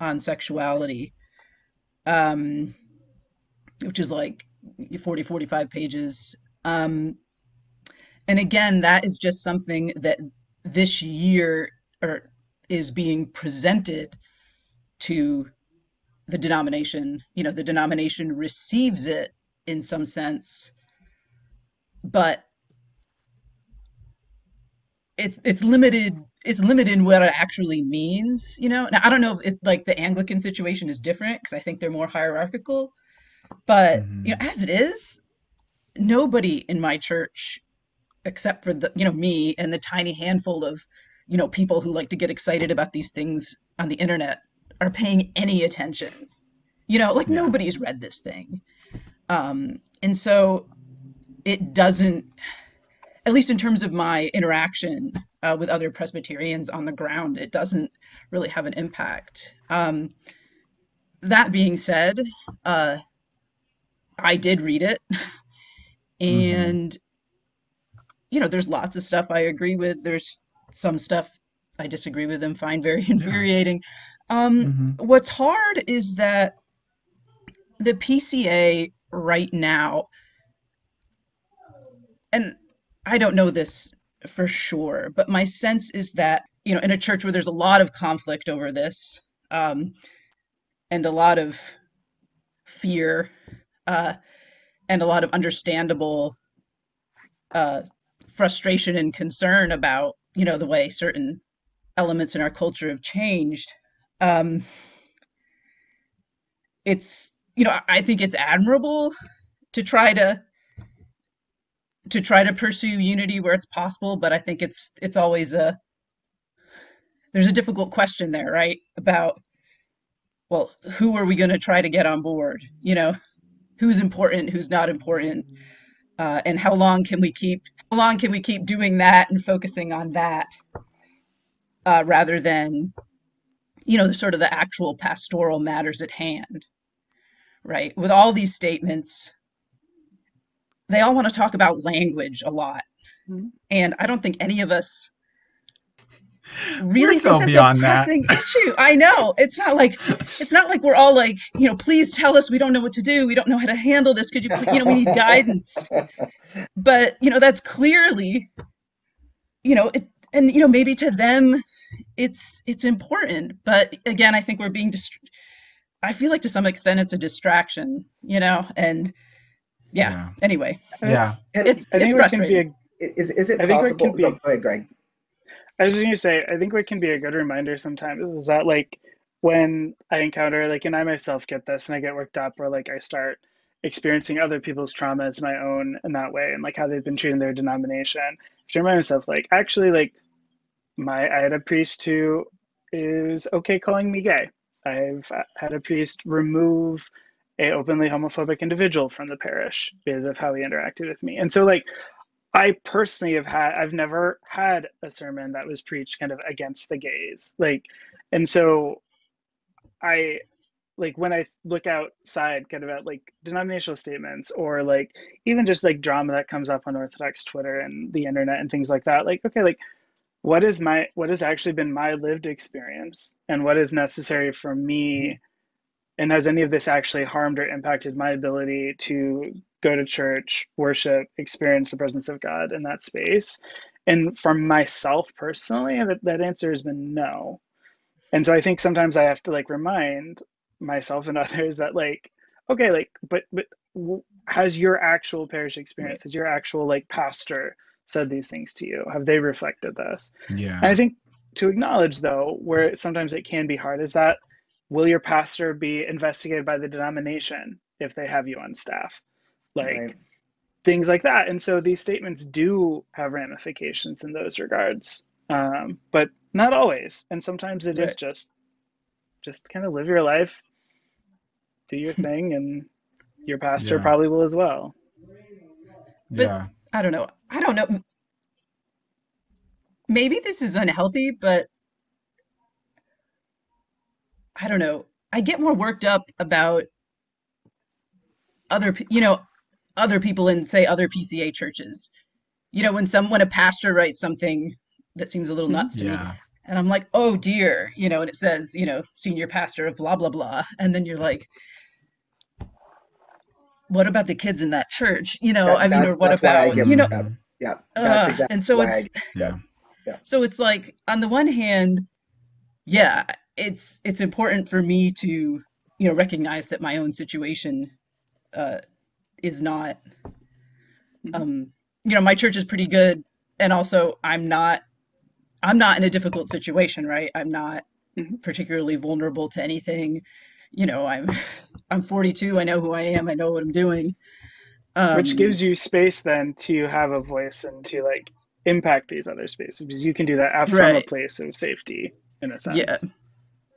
Speaker 3: on sexuality, um, which is like 45 pages. And again, that is just something that this year or is being presented to the denomination. The denomination receives it in some sense, but it's limited. It's limited in what it actually means. Now I don't know if it, like the Anglican situation is different because I think they're more hierarchical. But
Speaker 1: Mm-hmm.
Speaker 3: as it is, nobody in my church, except for me and the tiny handful of people who like to get excited about these things on the internet, are paying any attention. Like
Speaker 1: Yeah.
Speaker 3: nobody's read this thing, and so it doesn't, at least in terms of my interaction with other Presbyterians on the ground, it doesn't really have an impact. That being said, I did read it,
Speaker 1: Mm-hmm.
Speaker 3: and there's lots of stuff I agree with. There's some stuff I disagree with and find very
Speaker 1: Yeah.
Speaker 3: infuriating.
Speaker 1: Mm-hmm.
Speaker 3: What's hard is that the PCA right now, and I don't know this for sure, but my sense is that, in a church where there's a lot of conflict over this, and a lot of fear, uh, and a lot of understandable frustration and concern about, the way certain elements in our culture have changed. Um, I think it's admirable to try to pursue unity where it's possible, but I think it's always there's a difficult question there, right? About, well, who are we going to try to get on board? Who's important, who's not important, and how long can we keep doing that and focusing on that, rather than sort of the actual pastoral matters at hand, right? With all these statements, they all want to talk about language a lot, and I don't think any of us
Speaker 1: We're
Speaker 3: really think
Speaker 1: so
Speaker 3: that's a
Speaker 1: beyond that.
Speaker 3: pressing issue. I know it's not like we're all like, please tell us, we don't know what to do, we don't know how to handle this, could you we need guidance. But that's clearly, it, and maybe to them it's important, but again, I think we're being I feel like to some extent it's a distraction, and
Speaker 1: Yeah.
Speaker 3: anyway,
Speaker 1: Yeah.
Speaker 3: it's
Speaker 4: I think what can be
Speaker 3: frustrating.
Speaker 2: Is it
Speaker 4: I think what can
Speaker 2: possible?
Speaker 4: be
Speaker 2: Go ahead, Greg.
Speaker 4: I was just gonna say, I think what can be a good reminder sometimes is that like when I encounter like, and I myself get this and I get worked up, or like I start experiencing other people's trauma as my own in that way, and like how they've been treating their denomination, to remind myself like actually like I had a priest who is okay calling me gay. I've had a priest remove a openly homophobic individual from the parish because of how he interacted with me. And so like I personally I've never had a sermon that was preached kind of against the gays. Like, and so I like when I look outside kind of at like denominational statements, or like even just like drama that comes up on Orthodox Twitter and the internet and things like that, like, okay, like what has actually been my lived experience and what is necessary for me, and has any of this actually harmed or impacted my ability to go to church, worship, experience the presence of God in that space? And for myself personally, that answer has been no. And so I think sometimes I have to like remind myself and others that like, okay, like, but has your actual parish
Speaker 3: Right.
Speaker 4: experience, has your actual like pastor said these things to you? Have they reflected this? And I
Speaker 1: Yeah.
Speaker 4: think to acknowledge though, where sometimes it can be hard, is that will your pastor be investigated by the denomination if they have you on staff?
Speaker 2: Right.
Speaker 4: Like things like that. And so these statements do have ramifications in those regards, but not always. And sometimes it is
Speaker 3: Right.
Speaker 4: just kind of live your life, do your thing, and your pastor
Speaker 1: Yeah.
Speaker 4: probably will as well.
Speaker 3: But
Speaker 1: Yeah.
Speaker 3: I don't know. I don't know. Maybe this is unhealthy, but I don't know. I get more worked up about other people in, say, other PCA churches. When a pastor writes something that seems a little
Speaker 4: Mm-hmm.
Speaker 3: nuts to me,
Speaker 1: Yeah.
Speaker 3: and I'm like, oh dear, and it says, senior pastor of blah blah blah, and then you're like, what about the kids in that church? I mean, or what
Speaker 2: That's why I
Speaker 3: about,
Speaker 2: get
Speaker 1: Hmm.
Speaker 2: yeah, that's
Speaker 3: and
Speaker 2: exactly
Speaker 3: so
Speaker 2: why I
Speaker 3: it's
Speaker 2: get
Speaker 1: Yeah.
Speaker 2: yeah.
Speaker 3: like on the one hand, yeah, it's important for me to, recognize that my own situation uh, is not,
Speaker 4: Mm-hmm.
Speaker 3: um, my church is pretty good, and also I'm not in a difficult situation, right? I'm not
Speaker 4: Mm-hmm.
Speaker 3: particularly vulnerable to anything. I'm 42. I know who I am. I know what I'm doing.
Speaker 4: Which
Speaker 3: Um,
Speaker 4: gives you space then to have a voice and to like impact these other spaces, because you can do that from a
Speaker 3: right.
Speaker 4: place of safety in a
Speaker 3: Yeah.
Speaker 4: sense.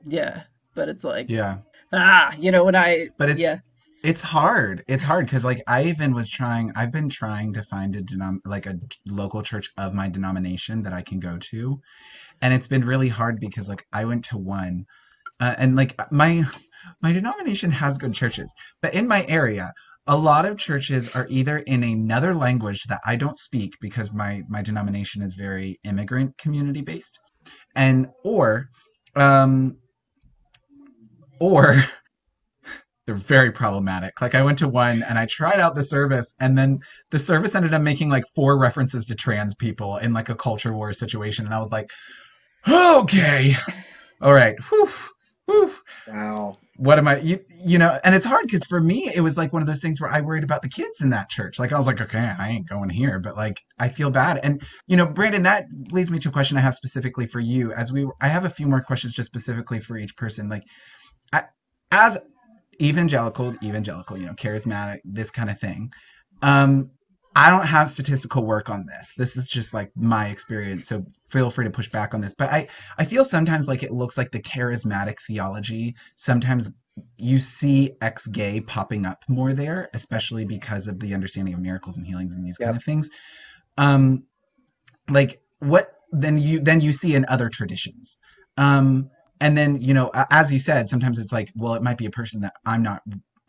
Speaker 3: Yeah. But it's like,
Speaker 1: Yeah.
Speaker 3: when I,
Speaker 1: But
Speaker 3: yeah.
Speaker 1: it's hard. It's hard because like I've been trying to find like a local church of my denomination that I can go to, and it's been really hard because like I went to one, and like my denomination has good churches, but in my area, a lot of churches are either in another language that I don't speak because my denomination is very immigrant community based, and um or they're very problematic. Like I went to one and I tried out the service, and then the service ended up making like four references to trans people in like a culture war situation, and I was like, okay, all right, whew, whew.
Speaker 2: Wow.
Speaker 1: What am I, and it's hard because for me, it was like one of those things where I worried about the kids in that church. Like I was like, okay, I ain't going here, but like I feel bad. And, Brandon, that leads me to a question I have specifically for you. I have a few more questions just specifically for each person. Like, as evangelical, charismatic, this kind of thing. Um, I don't have statistical work on this. This is just like my experience, so feel free to push back on this. But I feel sometimes like it looks like the charismatic theology. Sometimes you see ex-gay popping up more there, especially because of the understanding of miracles and healings and these kind
Speaker 2: Yep.
Speaker 1: of things. Um, like what then you see in other traditions. And then as you said, sometimes it's like, well, it might be a person that I'm not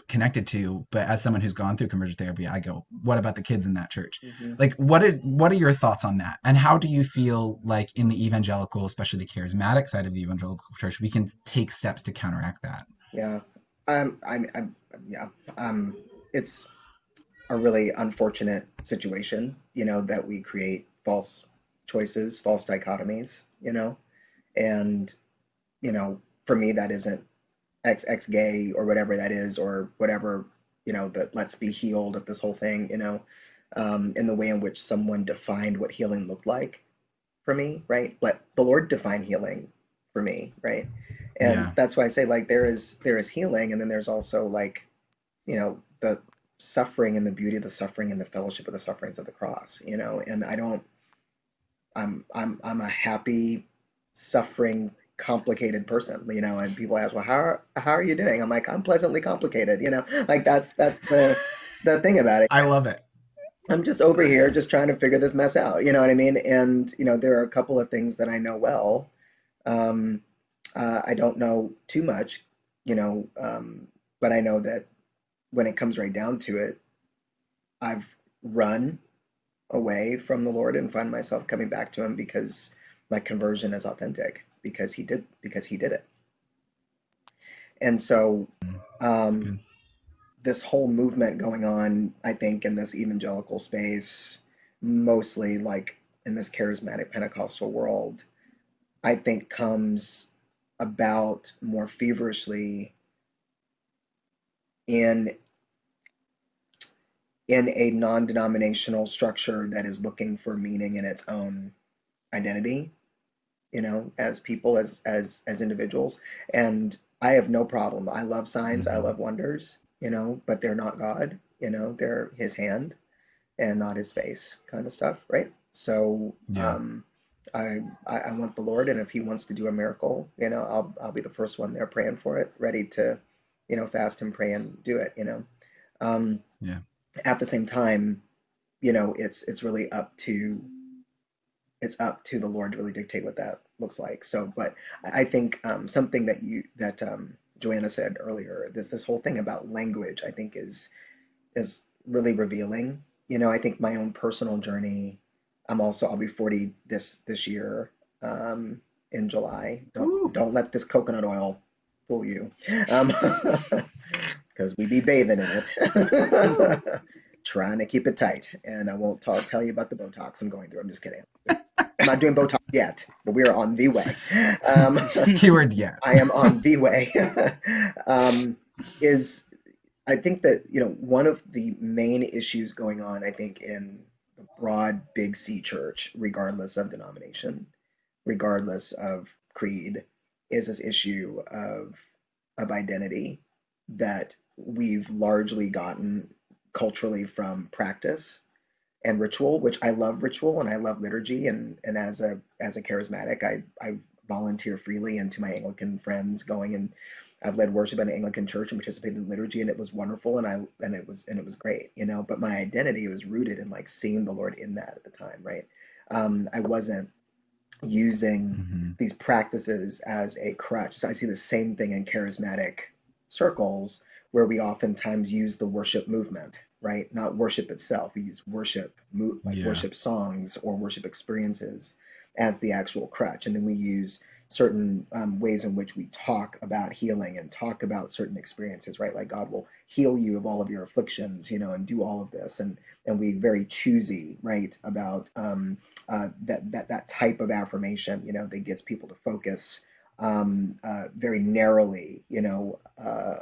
Speaker 1: connected to, but as someone who's gone through conversion therapy, I go, what about the kids in that church?
Speaker 2: Hmm.
Speaker 1: Like what are your thoughts on that, and how do you feel like in the evangelical, especially the charismatic side of the evangelical church, we can take steps to counteract that?
Speaker 2: Yeah. Yeah. It's a really unfortunate situation, that we create false choices, false dichotomies, and, for me, that isn't XX gay or whatever that is, or whatever, the let's be healed of this whole thing, in the way in which someone defined what healing looked like for me, right? But the Lord defined healing for me, right? And
Speaker 1: Yeah.
Speaker 2: that's why I say like there is healing, and then there's also like, the suffering and the beauty of the suffering and the fellowship of the sufferings of the cross, and I don't I'm a happy, suffering, complicated person, and people ask, well, how are you doing? I'm like, I'm pleasantly complicated, like that's the thing about it.
Speaker 1: I love it.
Speaker 2: I'm just over here just trying to figure this mess out, you know what I mean? And there are a couple of things that I know well. Um, I don't know too much, but I know that when it comes right down to it, I've run away from the Lord and find myself coming back to him because my conversion is authentic, because he did it. And so
Speaker 1: That's
Speaker 2: um,
Speaker 1: good.
Speaker 2: this whole movement going on, I think, in this evangelical space, mostly like in this charismatic Pentecostal world, I think comes about more feverishly in in a non-denominational structure that is looking for meaning in its own identity, as people, as individuals. And I have no problem. I love signs, I
Speaker 1: Hmm.
Speaker 2: love wonders, but they're not God, they're his hand and not his face kind of stuff, right? So
Speaker 1: Yeah.
Speaker 2: I want the Lord, and if he wants to do a miracle, I'll be the first one there praying for it, ready to, fast and pray and do it, Um,
Speaker 1: Yeah.
Speaker 2: at the same time, it's really up to the Lord to really dictate what that looks like. So, but I think something that Joanna said earlier, this whole thing about language, I think is really revealing. I think my own personal journey. I'll be 40 this year, in July. Don't
Speaker 1: Ooh.
Speaker 2: don't let this coconut oil fool you, um, because we be bathing in it,
Speaker 1: Ooh.
Speaker 2: trying to keep it tight. And I won't tell you about the Botox I'm going through. I'm just kidding. I'm not doing Botox yet, but we are on the way. Um,
Speaker 1: Keyword yet.
Speaker 2: I am on the way. um, is I think that, one of the main issues going on, I think, in the broad big C church, regardless of denomination, regardless of creed, is this issue of identity that we've largely gotten culturally from practice and ritual, which I love ritual and I love liturgy, and as a charismatic, I volunteer freely into my Anglican friends going, and I've led worship at an Anglican church and participated in liturgy, and it was wonderful, and it was great, But my identity was rooted in like seeing the Lord in that at the time, right? I wasn't using
Speaker 1: Hmm.
Speaker 2: these practices as a crutch. So I see the same thing in charismatic circles where we oftentimes use the worship movement, right? Not worship itself. We use like
Speaker 1: Yeah.
Speaker 2: worship songs or worship experiences as the actual crutch. And then we use certain ways in which we talk about healing and talk about certain experiences, right? Like God will heal you of all of your afflictions, and do all of this. And we very choosy, right, about that type of affirmation, that gets people to focus very narrowly,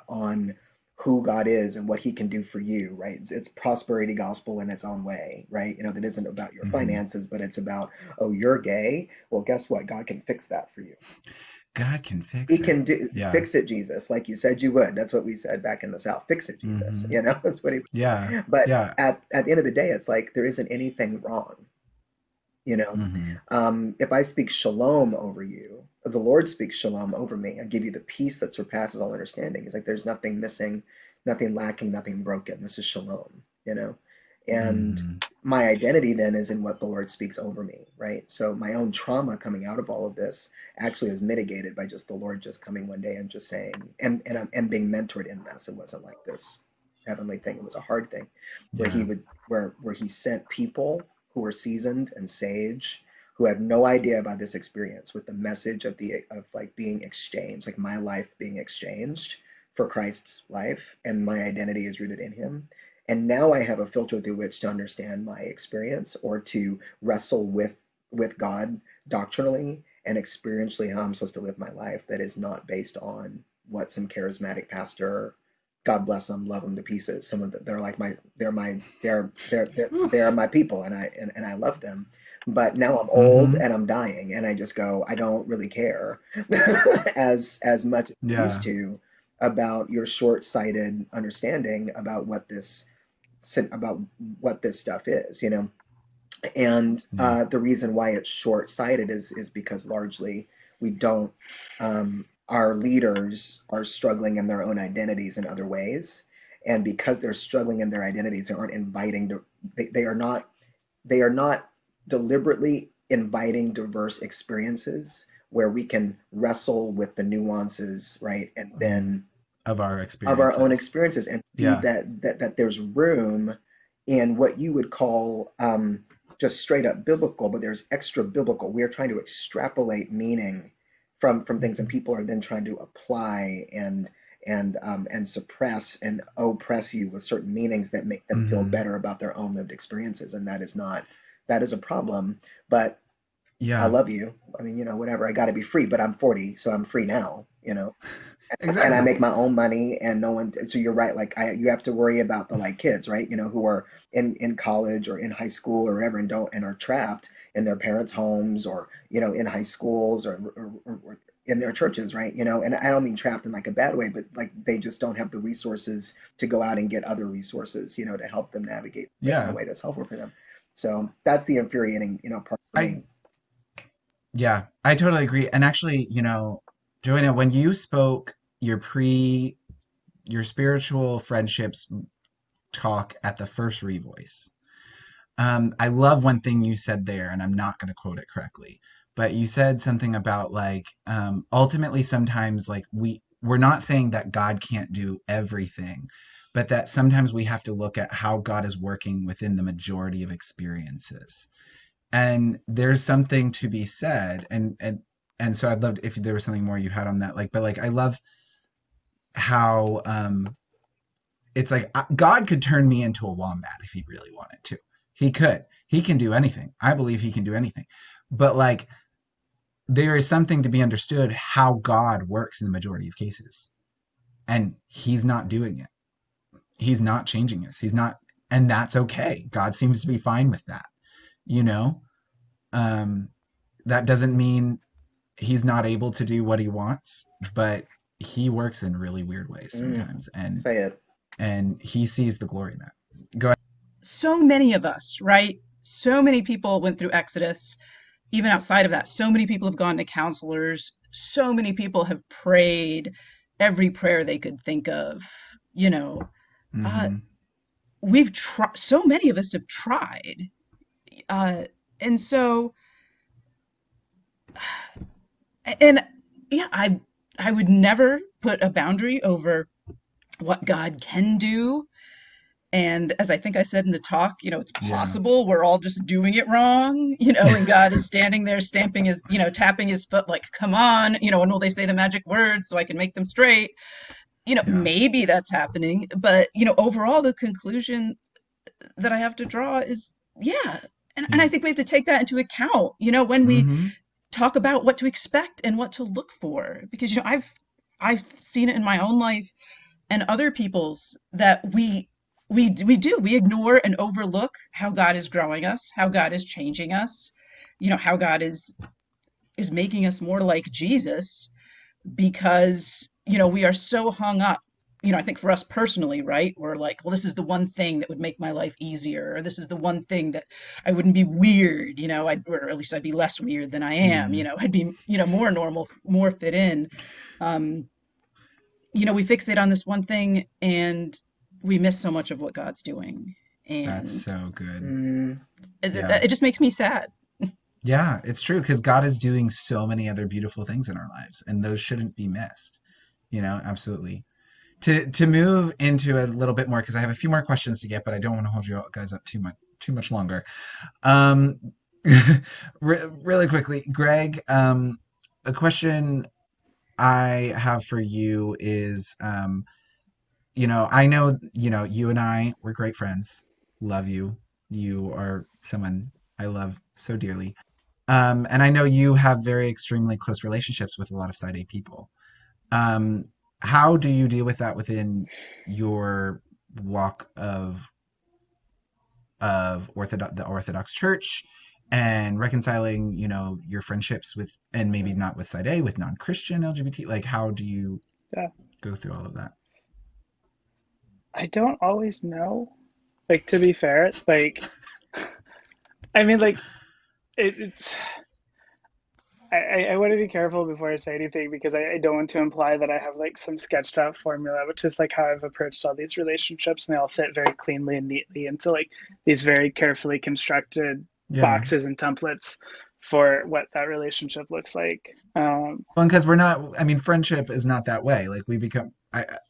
Speaker 2: on who God is and what He can do for you, right? It's prosperity gospel in its own way, right? That isn't about your
Speaker 1: Hmm.
Speaker 2: finances, but it's about, oh, you're gay. Well, guess what? God can fix that for you.
Speaker 1: God can
Speaker 2: He
Speaker 1: fix it.
Speaker 2: can
Speaker 1: Yeah.
Speaker 2: fix it, Jesus, like you said you would. That's what we said back in the South. Fix it, Jesus.
Speaker 1: Hmm.
Speaker 2: That's what he would
Speaker 1: Yeah.
Speaker 2: say. But
Speaker 1: Yeah.
Speaker 2: at the end of the day, it's like there isn't anything wrong. You know,
Speaker 1: Hmm.
Speaker 2: if I speak shalom over you, or the Lord speaks shalom over me, I give you the peace that surpasses all understanding. It's like there's nothing missing, nothing lacking, nothing broken. This is shalom. And
Speaker 1: Hmm.
Speaker 2: my identity then is in what the Lord speaks over me, right? So my own trauma coming out of all of this actually is mitigated by just the Lord just coming one day and just saying, and being mentored in this. It wasn't like this heavenly thing. It was a hard thing where
Speaker 1: Yeah.
Speaker 2: where he sent people who were seasoned and sage, who had no idea about this experience, with the message of like being exchanged, like my life being exchanged for Christ's life, and my identity is rooted in Him. And now I have a filter through which to understand my experience, or to wrestle with God doctrinally and experientially how I'm supposed to live my life, that is not based on what some charismatic pastor, God bless them, love them to pieces. Some of them, they're my people, and I love them. But now I'm old
Speaker 1: Hmm.
Speaker 2: and I'm dying, and I just go, I don't really care as much as I used
Speaker 1: Yeah.
Speaker 2: to about your short-sighted understanding about what this stuff is. And
Speaker 1: Yeah.
Speaker 2: the reason why it's short-sighted is because largely we don't. Our leaders are struggling in their own identities in other ways, and because they're struggling in their identities, they aren't inviting. They are not deliberately inviting diverse experiences where we can wrestle with the nuances, right, and
Speaker 1: Mm.
Speaker 2: then
Speaker 1: Of our
Speaker 2: of our own
Speaker 1: experiences.
Speaker 2: experiences, and see
Speaker 1: Yeah.
Speaker 2: that there's room in what you would call just straight up biblical, but there's extra biblical. We are trying to extrapolate meaning from things, and
Speaker 1: Hmm.
Speaker 2: people are then trying to apply and suppress and oppress you with certain meanings that make them feel
Speaker 1: Hmm.
Speaker 2: better about their own lived experiences, and that is a problem. But I
Speaker 1: Yeah.
Speaker 2: love you. I mean, whatever. I got to be free, but I'm 40, so I'm free now. and I
Speaker 1: Exactly.
Speaker 2: make my own money and no one, so you're right, like you have to worry about the like kids, right, who are in college or in high school or whatever, and don't and are trapped in their parents' homes, or in high schools, or in their churches, right, and I don't mean trapped in like a bad way, but like they just don't have the resources to go out and get other resources, to help them navigate it in a
Speaker 1: Yeah.
Speaker 2: way that's helpful for them. So that's the infuriating, part for
Speaker 1: I
Speaker 2: me.
Speaker 1: Yeah, I totally agree. And actually, Joanna, when you spoke your spiritual friendships talk at the first Revoice, I love one thing you said there, and I'm not going to quote it correctly, but you said something about like ultimately sometimes like we're not saying that God can't do everything, but that sometimes we have to look at how God is working within the majority of experiences. And there's something to be said, and so I'd love if there was something more you had on that, like, but like I love how it's like God could turn me into a wombat if he really wanted to. He could. He can do anything. I believe he can do anything. But like there is something to be understood how God works in the majority of cases. And he's not doing it. He's not changing us. He's not, and that's okay. God seems to be fine with that, you know? Um that doesn't mean he's not able to do what he wants, but he works in really weird ways
Speaker 2: Mm,
Speaker 1: sometimes,
Speaker 2: say it.
Speaker 1: and he sees the glory in that. Go ahead.
Speaker 3: So many of us, right? So many people went through Exodus. Even outside of that, so many people have gone to counselors. So many people have prayed every prayer they could think of. You know, uh,
Speaker 1: Mm-hmm.
Speaker 3: we've tried. So many of us have tried, uh, and so, and yeah, I would never put a boundary over what God can do. And as I think I said in the talk, it's
Speaker 1: Yeah.
Speaker 3: possible we're all just doing it wrong, and God is standing there stamping his, tapping his foot like, come on, and will they say the magic words so I can make them straight?
Speaker 1: Yeah.
Speaker 3: Maybe that's happening. But, overall, the conclusion that I have to draw is, yeah. And I
Speaker 1: He's
Speaker 3: think we have to take that into account, when we
Speaker 1: mm-hmm.
Speaker 3: talk about what to expect and what to look for. Because, I've seen it in my own life and other people's that we ignore and overlook how God is growing us, how God is changing us, how God is making us more like Jesus, because we are so hung up. I think for us personally, right, we're like, well, this is the one thing that would make my life easier, or this is the one thing that I wouldn't be weird, or at least I'd be less weird than I am,
Speaker 1: Mm.
Speaker 3: I'd be more normal, more fit in. um we fixate on this one thing and we miss so much of what God's doing.
Speaker 1: That's
Speaker 3: And
Speaker 1: so good.
Speaker 2: Mm,
Speaker 1: Yeah.
Speaker 3: it just makes me sad.
Speaker 1: Yeah, it's true because God is doing so many other beautiful things in our lives, and those shouldn't be missed. Absolutely. To move into a little bit more, because I have a few more questions to get, but I don't want to hold you guys up too much longer. Um, really quickly, Gregg, a question I have for you is, I know, you and I, we're great friends. Love you. You are someone I love so dearly. And I know you have very extremely close relationships with a lot of Side A people. Um, how do you deal with that within your walk of the Orthodox Church, and reconciling, your friendships with, and maybe not with Side A, with non-Christian LGBT? Like, how do you
Speaker 4: Yeah.
Speaker 1: go through all of that?
Speaker 4: I don't always know. Like, to be fair, like, I mean, like, it's I want to be careful before I say anything because I don't want to imply that I have like some sketched out formula, which is like how I've approached all these relationships, and they all fit very cleanly and neatly into like these very carefully constructed
Speaker 1: Yeah.
Speaker 4: boxes and templates for what that relationship looks like.
Speaker 1: Well, because we're not, I mean, friendship is not that way. Like, we become,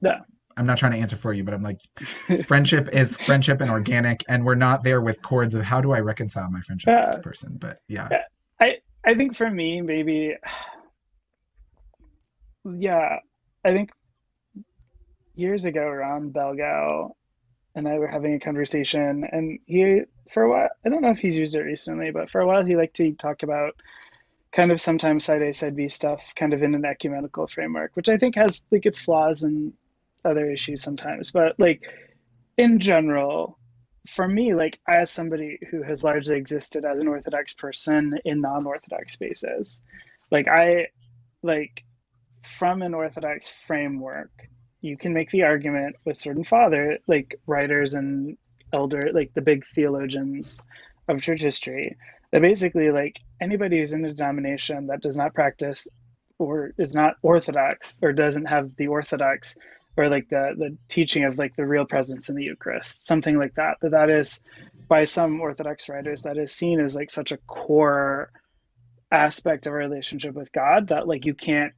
Speaker 4: Yeah.
Speaker 1: I'm not trying to answer for you, but I'm like, friendship is friendship and organic, and we're not there with cords of how do I reconcile my friendship with this
Speaker 4: Yeah.
Speaker 1: person. But yeah.
Speaker 4: Yeah. I think for me, maybe, yeah, I think years ago, Ron Belgao and I were having a conversation, and he, for a while, I don't know if he's used it recently, but for a while he liked to talk about kind of sometimes side A, side B stuff kind of in an ecumenical framework, which I think has like its flaws and other issues sometimes. But like in general, for me, like as somebody who has largely existed as an Orthodox person in non-Orthodox spaces, like I like from an Orthodox framework, you can make the argument with certain father like writers and elder like the big theologians of church history that basically like anybody who's in a denomination that does not practice or is not Orthodox or doesn't have the Orthodox or like the teaching of like the real presence in the Eucharist, something like that, that is by some Orthodox writers that is seen as like such a core aspect of a relationship with God that like you can't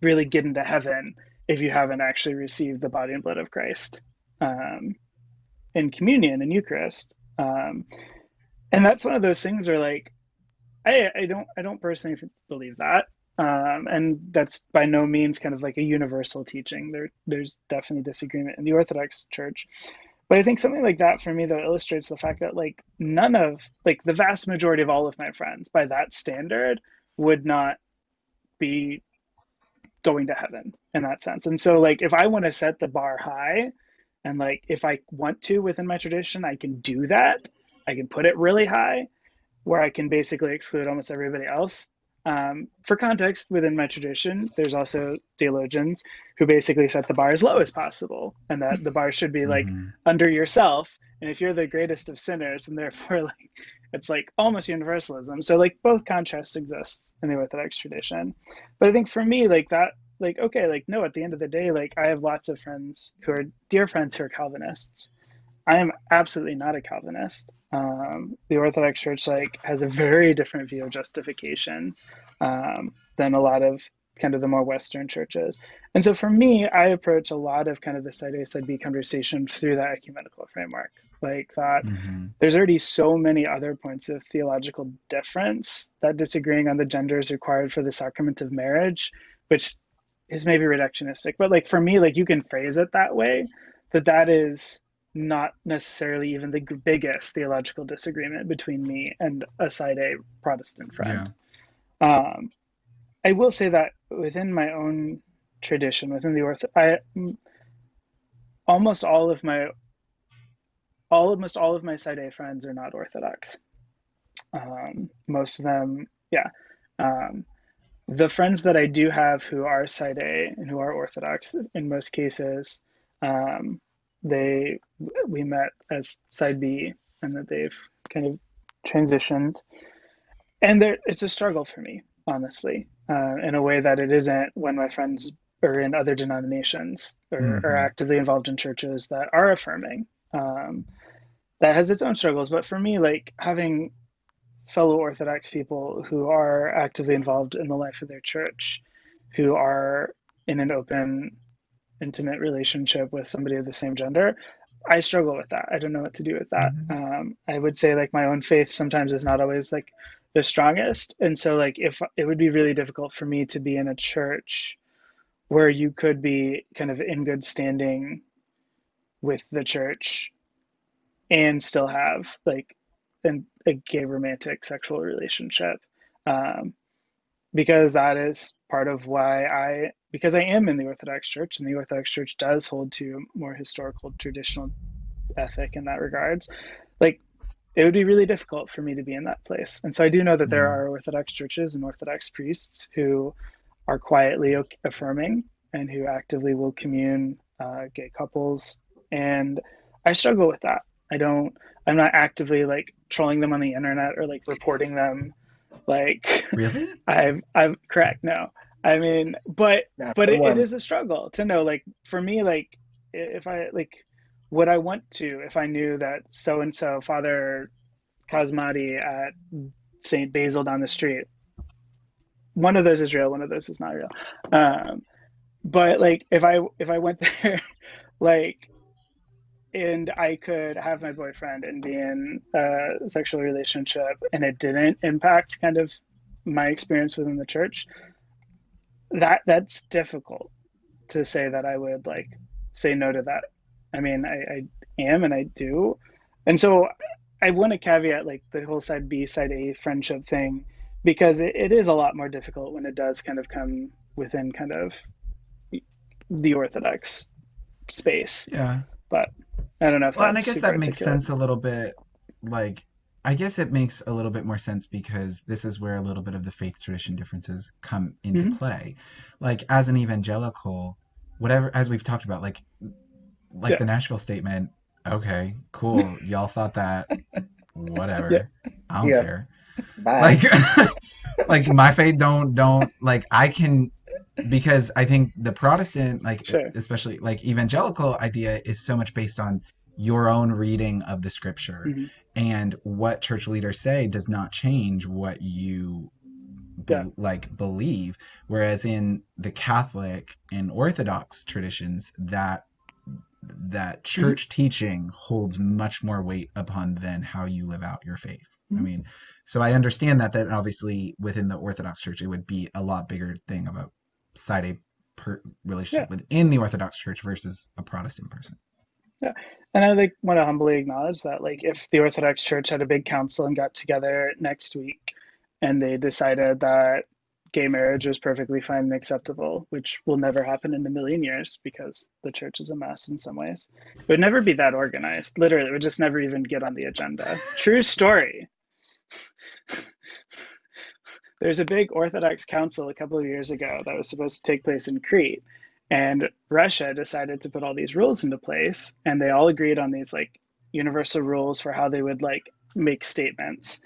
Speaker 4: really get into heaven if you haven't actually received the body and blood of Christ in communion and Eucharist. And that's one of those things where like I don't personally believe that. And that's by no means kind of like a universal teaching. There's definitely disagreement in the Orthodox Church. But I think something like that for me though illustrates the fact that like none of like the vast majority of all of my friends by that standard would not be going to heaven in that sense. And so like if I want to set the bar high and like if I want to within my tradition, I can do that. I can put it really high where I can basically exclude almost everybody else. For context, within my tradition, there's also theologians who basically set the bar as low as possible, and that the bar should be like under yourself. And if you're the greatest of sinners, and therefore like it's like almost universalism. So like both contrasts exist in the Orthodox tradition. But I think for me, like that, like okay, like no, at the end of the day, like I have lots of friends who are dear friends who are Calvinists. I am absolutely not a Calvinist. The Orthodox Church like has a very different view of justification than a lot of kind of the more Western churches. And so for me, I approach a lot of kind of the side A, side B conversation through that ecumenical framework. Like that there's already so many other points of theological difference that disagreeing on the genders required for the sacrament of marriage, which is maybe reductionistic, but like for me, like you can phrase it that way, that is not necessarily even the biggest theological disagreement between me and a side A Protestant friend. Yeah. I will say that within my own tradition, within the almost all of my side A friends are not Orthodox. Most of them, yeah. The friends that I do have who are side A and who are Orthodox, in most cases, we met as side B, and that they've kind of transitioned, and it's a struggle for me, honestly, in a way that it isn't when my friends are in other denominations or are actively involved in churches that are affirming. That has its own struggles, but for me, like having fellow Orthodox people who are actively involved in the life of their church, who are in an open, intimate relationship with somebody of the same gender, I struggle with that. I don't know what to do with that. I would say like my own faith sometimes is not always like the strongest. And so like if it would be really difficult for me to be in a church where you could be kind of in good standing with the church and still have like a gay romantic sexual relationship. Because that is part of why because I am in the Orthodox Church, and the Orthodox Church does hold to more historical traditional ethic in that regards, like it would be really difficult for me to be in that place. And so I do know that there are Orthodox churches and Orthodox priests who are quietly affirming and who actively will commune gay couples. And I struggle with that. I'm not actively like trolling them on the internet or like reporting them. Like
Speaker 1: really,
Speaker 4: I'm correct. No, I mean, but it is a struggle to know, like for me, like if I like, would I want to, if I knew that so-and-so Father Cosmati at St. Basil down the street, one of those is real, one of those is not real. But like, if I went there, like, and I could have my boyfriend and be in a sexual relationship and it didn't impact kind of my experience within the church, that's difficult to say that I would like say no to that. I mean, I am and I do. And so I want to caveat like the whole side B, side A friendship thing because it is a lot more difficult when it does kind of come within kind of the Orthodox space.
Speaker 1: Yeah.
Speaker 4: But I don't know if
Speaker 1: Well, and I
Speaker 4: that's
Speaker 1: guess
Speaker 4: super
Speaker 1: that makes
Speaker 4: articulate.
Speaker 1: sense a little bit. Like, I guess it makes a little bit more sense because this is where a little bit of the faith tradition differences come into
Speaker 4: Hmm.
Speaker 1: play. Like, as an evangelical, whatever, as we've talked about, like
Speaker 4: Yeah,
Speaker 1: the Nashville statement, okay, cool. Y'all thought that,
Speaker 4: yeah,
Speaker 1: whatever. I don't
Speaker 2: Yeah.
Speaker 1: care.
Speaker 2: Bye.
Speaker 1: Like, like my faith don't like I can, because I think the Protestant, like
Speaker 4: sure.
Speaker 1: especially like evangelical idea is so much based on your own reading of the scripture,
Speaker 4: Hmm.
Speaker 1: and what church leaders say does not change what you
Speaker 4: Yeah.
Speaker 1: believe. Whereas in the Catholic and Orthodox traditions, that
Speaker 4: Hmm.
Speaker 1: church teaching holds much more weight upon than how you live out your faith. I
Speaker 4: Hmm.
Speaker 1: mean, so I understand that obviously within the Orthodox Church it would be a lot bigger thing of a side A
Speaker 4: Yeah.
Speaker 1: relationship within the Orthodox Church versus a Protestant person.
Speaker 4: Yeah. And I like want to humbly acknowledge that, like, if the Orthodox Church had a big council and got together next week and they decided that gay marriage was perfectly fine and acceptable, which will never happen in a million years because the church is a mess in some ways, it would never be that organized. Literally, it would just never even get on the agenda. True story. There's a big Orthodox council a couple of years ago that was supposed to take place in Crete. And Russia decided to put all these rules into place, and they all agreed on these like universal rules for how they would like make statements.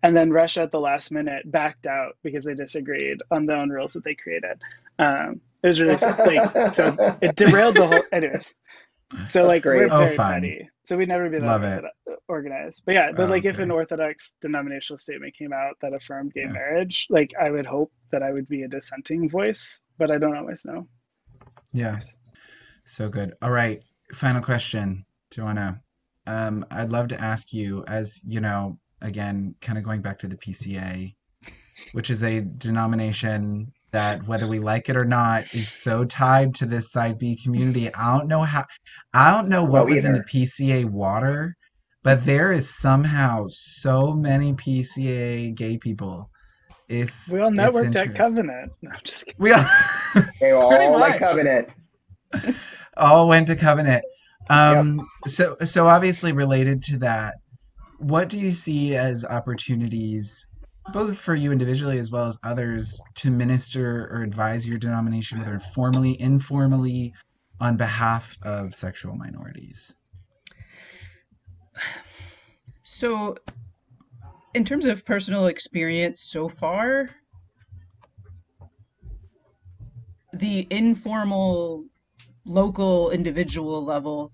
Speaker 4: And then Russia at the last minute backed out because they disagreed on their own rules that they created. It was really like, so it derailed the whole. Anyways, so
Speaker 2: That's
Speaker 4: like we're
Speaker 2: great.
Speaker 1: Oh,
Speaker 4: very
Speaker 1: fun.
Speaker 4: petty. So we'd never be that
Speaker 1: Love it.
Speaker 4: organized. But yeah, but like if an
Speaker 1: Okay.
Speaker 4: Orthodox denominational statement came out that affirmed gay
Speaker 1: Yeah.
Speaker 4: marriage, like I would hope that I would be a dissenting voice, but I don't always know.
Speaker 1: Yeah. So good. All right. Final question, Joanna. I'd love to ask you, as you know, again, kind of going back to the PCA, which is a denomination that, whether we like it or not, is so tied to this side B community. I don't know what
Speaker 2: No,
Speaker 1: was in the
Speaker 2: either.
Speaker 1: PCA water, but there is somehow so many PCA gay people.
Speaker 4: We all
Speaker 1: It's
Speaker 4: networked at
Speaker 1: interesting.
Speaker 4: Covenant. No, I'm just kidding.
Speaker 1: We all,
Speaker 2: They
Speaker 1: pretty
Speaker 2: all like
Speaker 1: much
Speaker 2: Covenant.
Speaker 1: all went to Covenant.
Speaker 2: Yep.
Speaker 1: So obviously related to that, what do you see as opportunities, both for you individually as well as others, to minister or advise your denomination, whether formally, informally, on behalf of sexual minorities?
Speaker 3: So, in terms of personal experience so far, the informal, local, individual level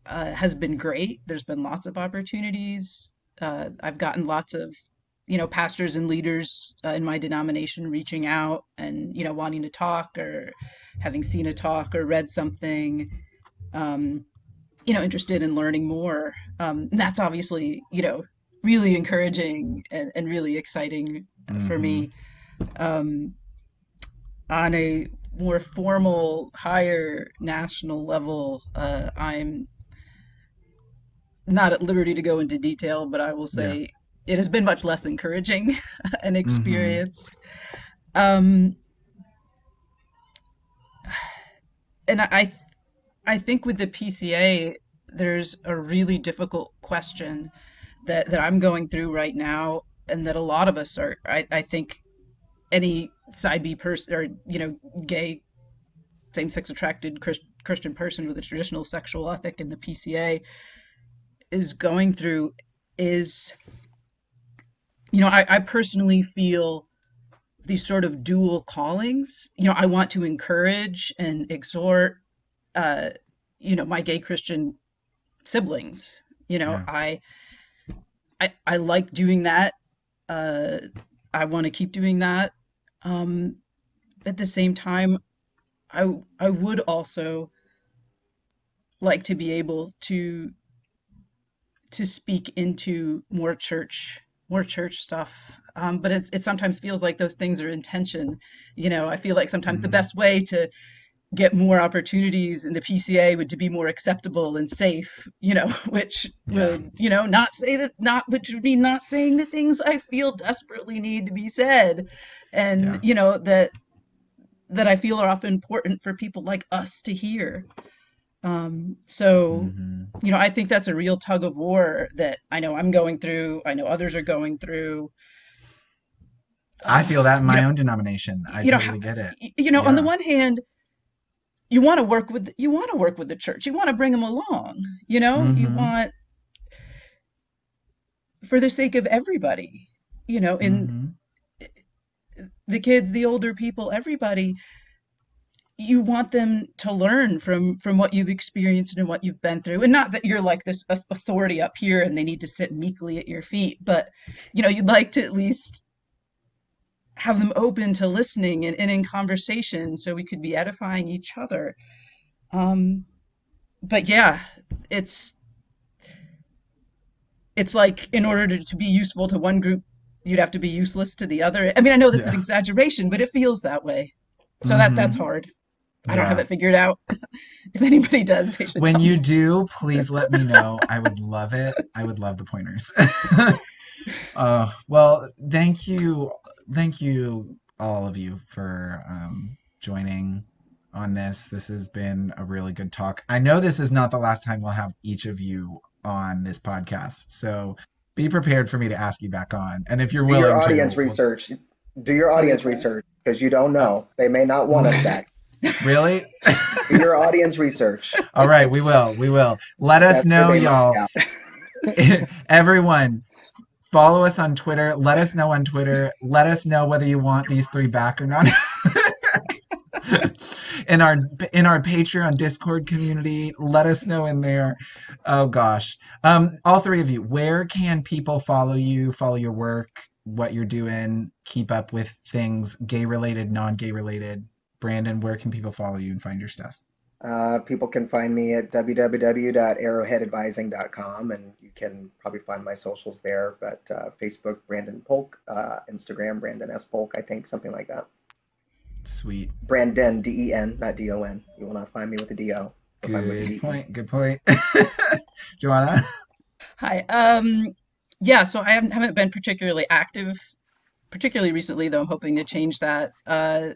Speaker 3: has been great. There's been lots of opportunities. I've gotten lots of, pastors and leaders in my denomination reaching out and, wanting to talk or having seen a talk or read something, um, interested in learning more. And that's obviously, really encouraging and really exciting for
Speaker 1: Mm-hmm.
Speaker 3: me. Um, on a more formal, higher national level, I'm not at liberty to go into detail, but I will
Speaker 1: Yeah.
Speaker 3: say it has been much less encouraging an
Speaker 1: Mm-hmm.
Speaker 3: experience. Um, and I think with the PCA, there's a really difficult question that I'm going through right now, and that a lot of us are. I think any side B person or gay, same-sex attracted Christian person with a traditional sexual ethic in the PCA is going through is, I personally feel these sort of dual callings. I want to encourage and exhort, uh, my gay Christian siblings.
Speaker 1: Yeah.
Speaker 3: I like doing that. Uh, I want to keep doing that. Um, at the same time, I would also like to be able to speak into more church stuff. But it sometimes feels like those things are in tension. I feel like sometimes the
Speaker 1: Mm-hmm.
Speaker 3: best way get more opportunities in the PCA would to be more acceptable and safe, which
Speaker 1: Yeah.
Speaker 3: would, not say that, not, which would mean not saying the things I feel desperately need to be said. And,
Speaker 1: Yeah.
Speaker 3: that I feel are often important for people like us to hear. So,
Speaker 1: Hmm.
Speaker 3: I think that's a real tug of war that I know I'm going through. I know others are going through.
Speaker 1: I feel that in
Speaker 3: You
Speaker 1: my
Speaker 3: know,
Speaker 1: own denomination. I totally get it.
Speaker 3: on the
Speaker 1: Yeah.
Speaker 3: one hand, you want to work with the church. You want to bring them along. You
Speaker 1: Hmm.
Speaker 3: want, for the sake of everybody. In
Speaker 1: Hmm.
Speaker 3: the kids, the older people, everybody, you want them to learn from what you've experienced and what you've been through, and not that you're like this authority up here and they need to sit meekly at your feet, but you'd like to at least have them open to listening and in conversation so we could be edifying each other. But yeah, it's like in order to be useful to one group, you'd have to be useless to the other. I mean, I know that's an
Speaker 1: Yeah.
Speaker 3: exaggeration, but it feels that way. So that's
Speaker 1: Hmm.
Speaker 3: hard. I don't have
Speaker 1: Yeah.
Speaker 3: it figured out. If anybody does, they should
Speaker 1: When
Speaker 3: tell
Speaker 1: you
Speaker 3: me.
Speaker 1: do, please let me know. I would love it. I would love the pointers. Well, thank you, all of you, for joining on this. This has been a really good talk. I know this is not the last time we'll have each of you on this podcast, so be prepared for me to ask you back on. And if you're
Speaker 2: Do your
Speaker 1: willing
Speaker 2: audience
Speaker 1: to, we'll,
Speaker 2: research. Do your audience
Speaker 4: Anytime.
Speaker 2: research because you don't
Speaker 1: uh,
Speaker 2: know. They may not want us back.
Speaker 1: really?
Speaker 2: Do your audience research
Speaker 1: All right, we will. We will. Let us
Speaker 2: because
Speaker 1: know,
Speaker 2: they might
Speaker 1: y'all.
Speaker 2: out.
Speaker 1: Everyone, follow us on Twitter. Let us know on Twitter. Let us know whether you want these three back or not. in our in our Patreon Discord community, let us know in there. Oh gosh. All three of you, where can people follow you, follow your work, what you're doing, keep up with things gay related, non-gay related? Branden, where can people follow you and find your stuff?
Speaker 2: People can find me at www.arrowheadadvising.com, and you can probably find my socials there. But Facebook, Branden Polk, Instagram, Branden S. Polk, I think, something like that.
Speaker 1: Sweet.
Speaker 2: Branden, D-E-N, not D-O-N. You will not find me with a D-O. You'll find me with a
Speaker 1: Good
Speaker 2: D-E.
Speaker 1: point. Good point. Joanna?
Speaker 3: Hi. Yeah, so I haven't been particularly active, particularly recently, though I'm hoping to change that. I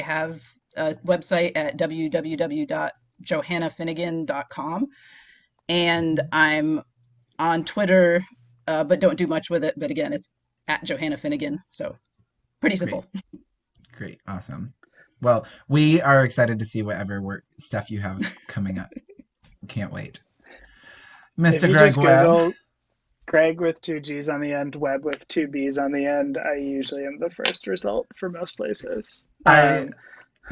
Speaker 3: have a website at www.johannafinigan.com, and I'm on Twitter, but don't do much with it. But again, it's at Johanna Finegan, so pretty
Speaker 1: Great.
Speaker 3: simple.
Speaker 1: Great. Awesome. Well, we are excited to see whatever work stuff you have coming up. Can't wait.
Speaker 4: If
Speaker 1: Mr.
Speaker 4: you
Speaker 1: Gregg
Speaker 4: just
Speaker 1: Webb.
Speaker 4: Google Gregg with two G's on the end, Webb with two B's on the end, I usually am the first result for most places.
Speaker 1: I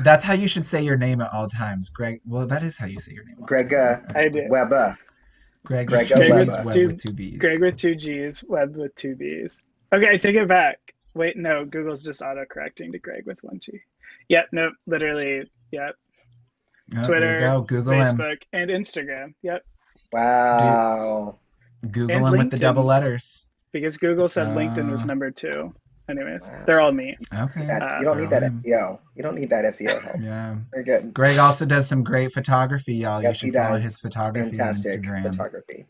Speaker 1: That's how you should say your name at all times. Greg, well, that is how you say your name all the
Speaker 2: Greg
Speaker 1: time.
Speaker 4: I do.
Speaker 2: Webber.
Speaker 1: Greg with
Speaker 2: Greg
Speaker 1: two
Speaker 4: Greg
Speaker 1: G's,
Speaker 4: with
Speaker 2: Webber.
Speaker 1: Webb with
Speaker 4: two
Speaker 1: two B's.
Speaker 4: Greg with two G's, Webb with two B's. Okay, I take it back. Wait, no, Google's just auto-correcting to Greg with one G. Yep, no, literally, yep.
Speaker 1: Oh, there you
Speaker 4: Twitter,
Speaker 1: go. Google him.
Speaker 4: Facebook, and Instagram. Yep.
Speaker 2: Wow.
Speaker 1: Google
Speaker 4: And
Speaker 1: him with the double
Speaker 4: LinkedIn,
Speaker 1: letters.
Speaker 4: because Google said LinkedIn was number 2. Anyways,
Speaker 2: Wow.
Speaker 4: they're all me.
Speaker 1: Okay.
Speaker 2: You don't need that
Speaker 1: Throw him.
Speaker 2: SEO. You don't need that SEO help.
Speaker 1: Yeah.
Speaker 2: Very good.
Speaker 1: Greg also does some great photography, y'all. You
Speaker 2: Yes, he
Speaker 1: should follow his
Speaker 2: does.
Speaker 1: photography on
Speaker 2: Fantastic
Speaker 1: Instagram.
Speaker 2: photography.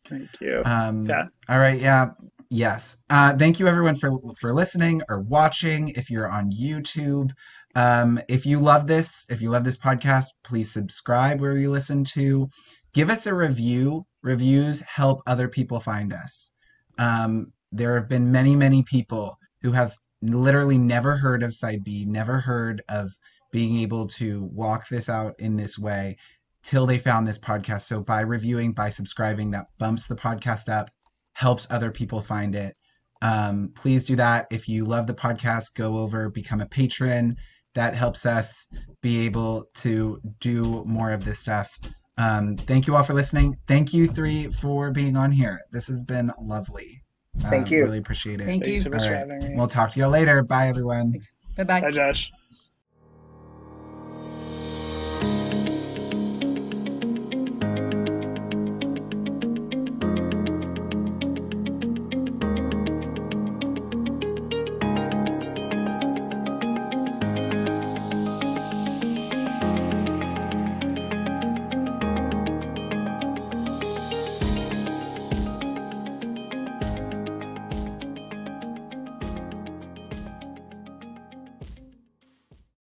Speaker 4: Thank you.
Speaker 1: Um,
Speaker 4: Yeah.
Speaker 1: all right, yeah, yes. Thank you everyone for listening or watching. If you're on YouTube, if you love this podcast, please subscribe where you listen to. Give us a review. Reviews help other people find us. There have been many people who have literally never heard of Side B, never heard of being able to walk this out in this way till they found this podcast. So by reviewing, by subscribing, that bumps the podcast up, helps other people find it. Please do that. If you love the podcast, go over, become a patron. That helps us be able to do more of this stuff. Thank you all for listening. Thank you three for being on here. This has been lovely.
Speaker 2: Thank you.
Speaker 1: Really appreciate it.
Speaker 3: Thank
Speaker 4: Thank you
Speaker 3: you.
Speaker 4: so much
Speaker 1: All
Speaker 4: for
Speaker 1: right.
Speaker 4: having me.
Speaker 1: We'll talk to y'all later. Bye, everyone.
Speaker 3: Bye bye.
Speaker 4: Bye, Josh.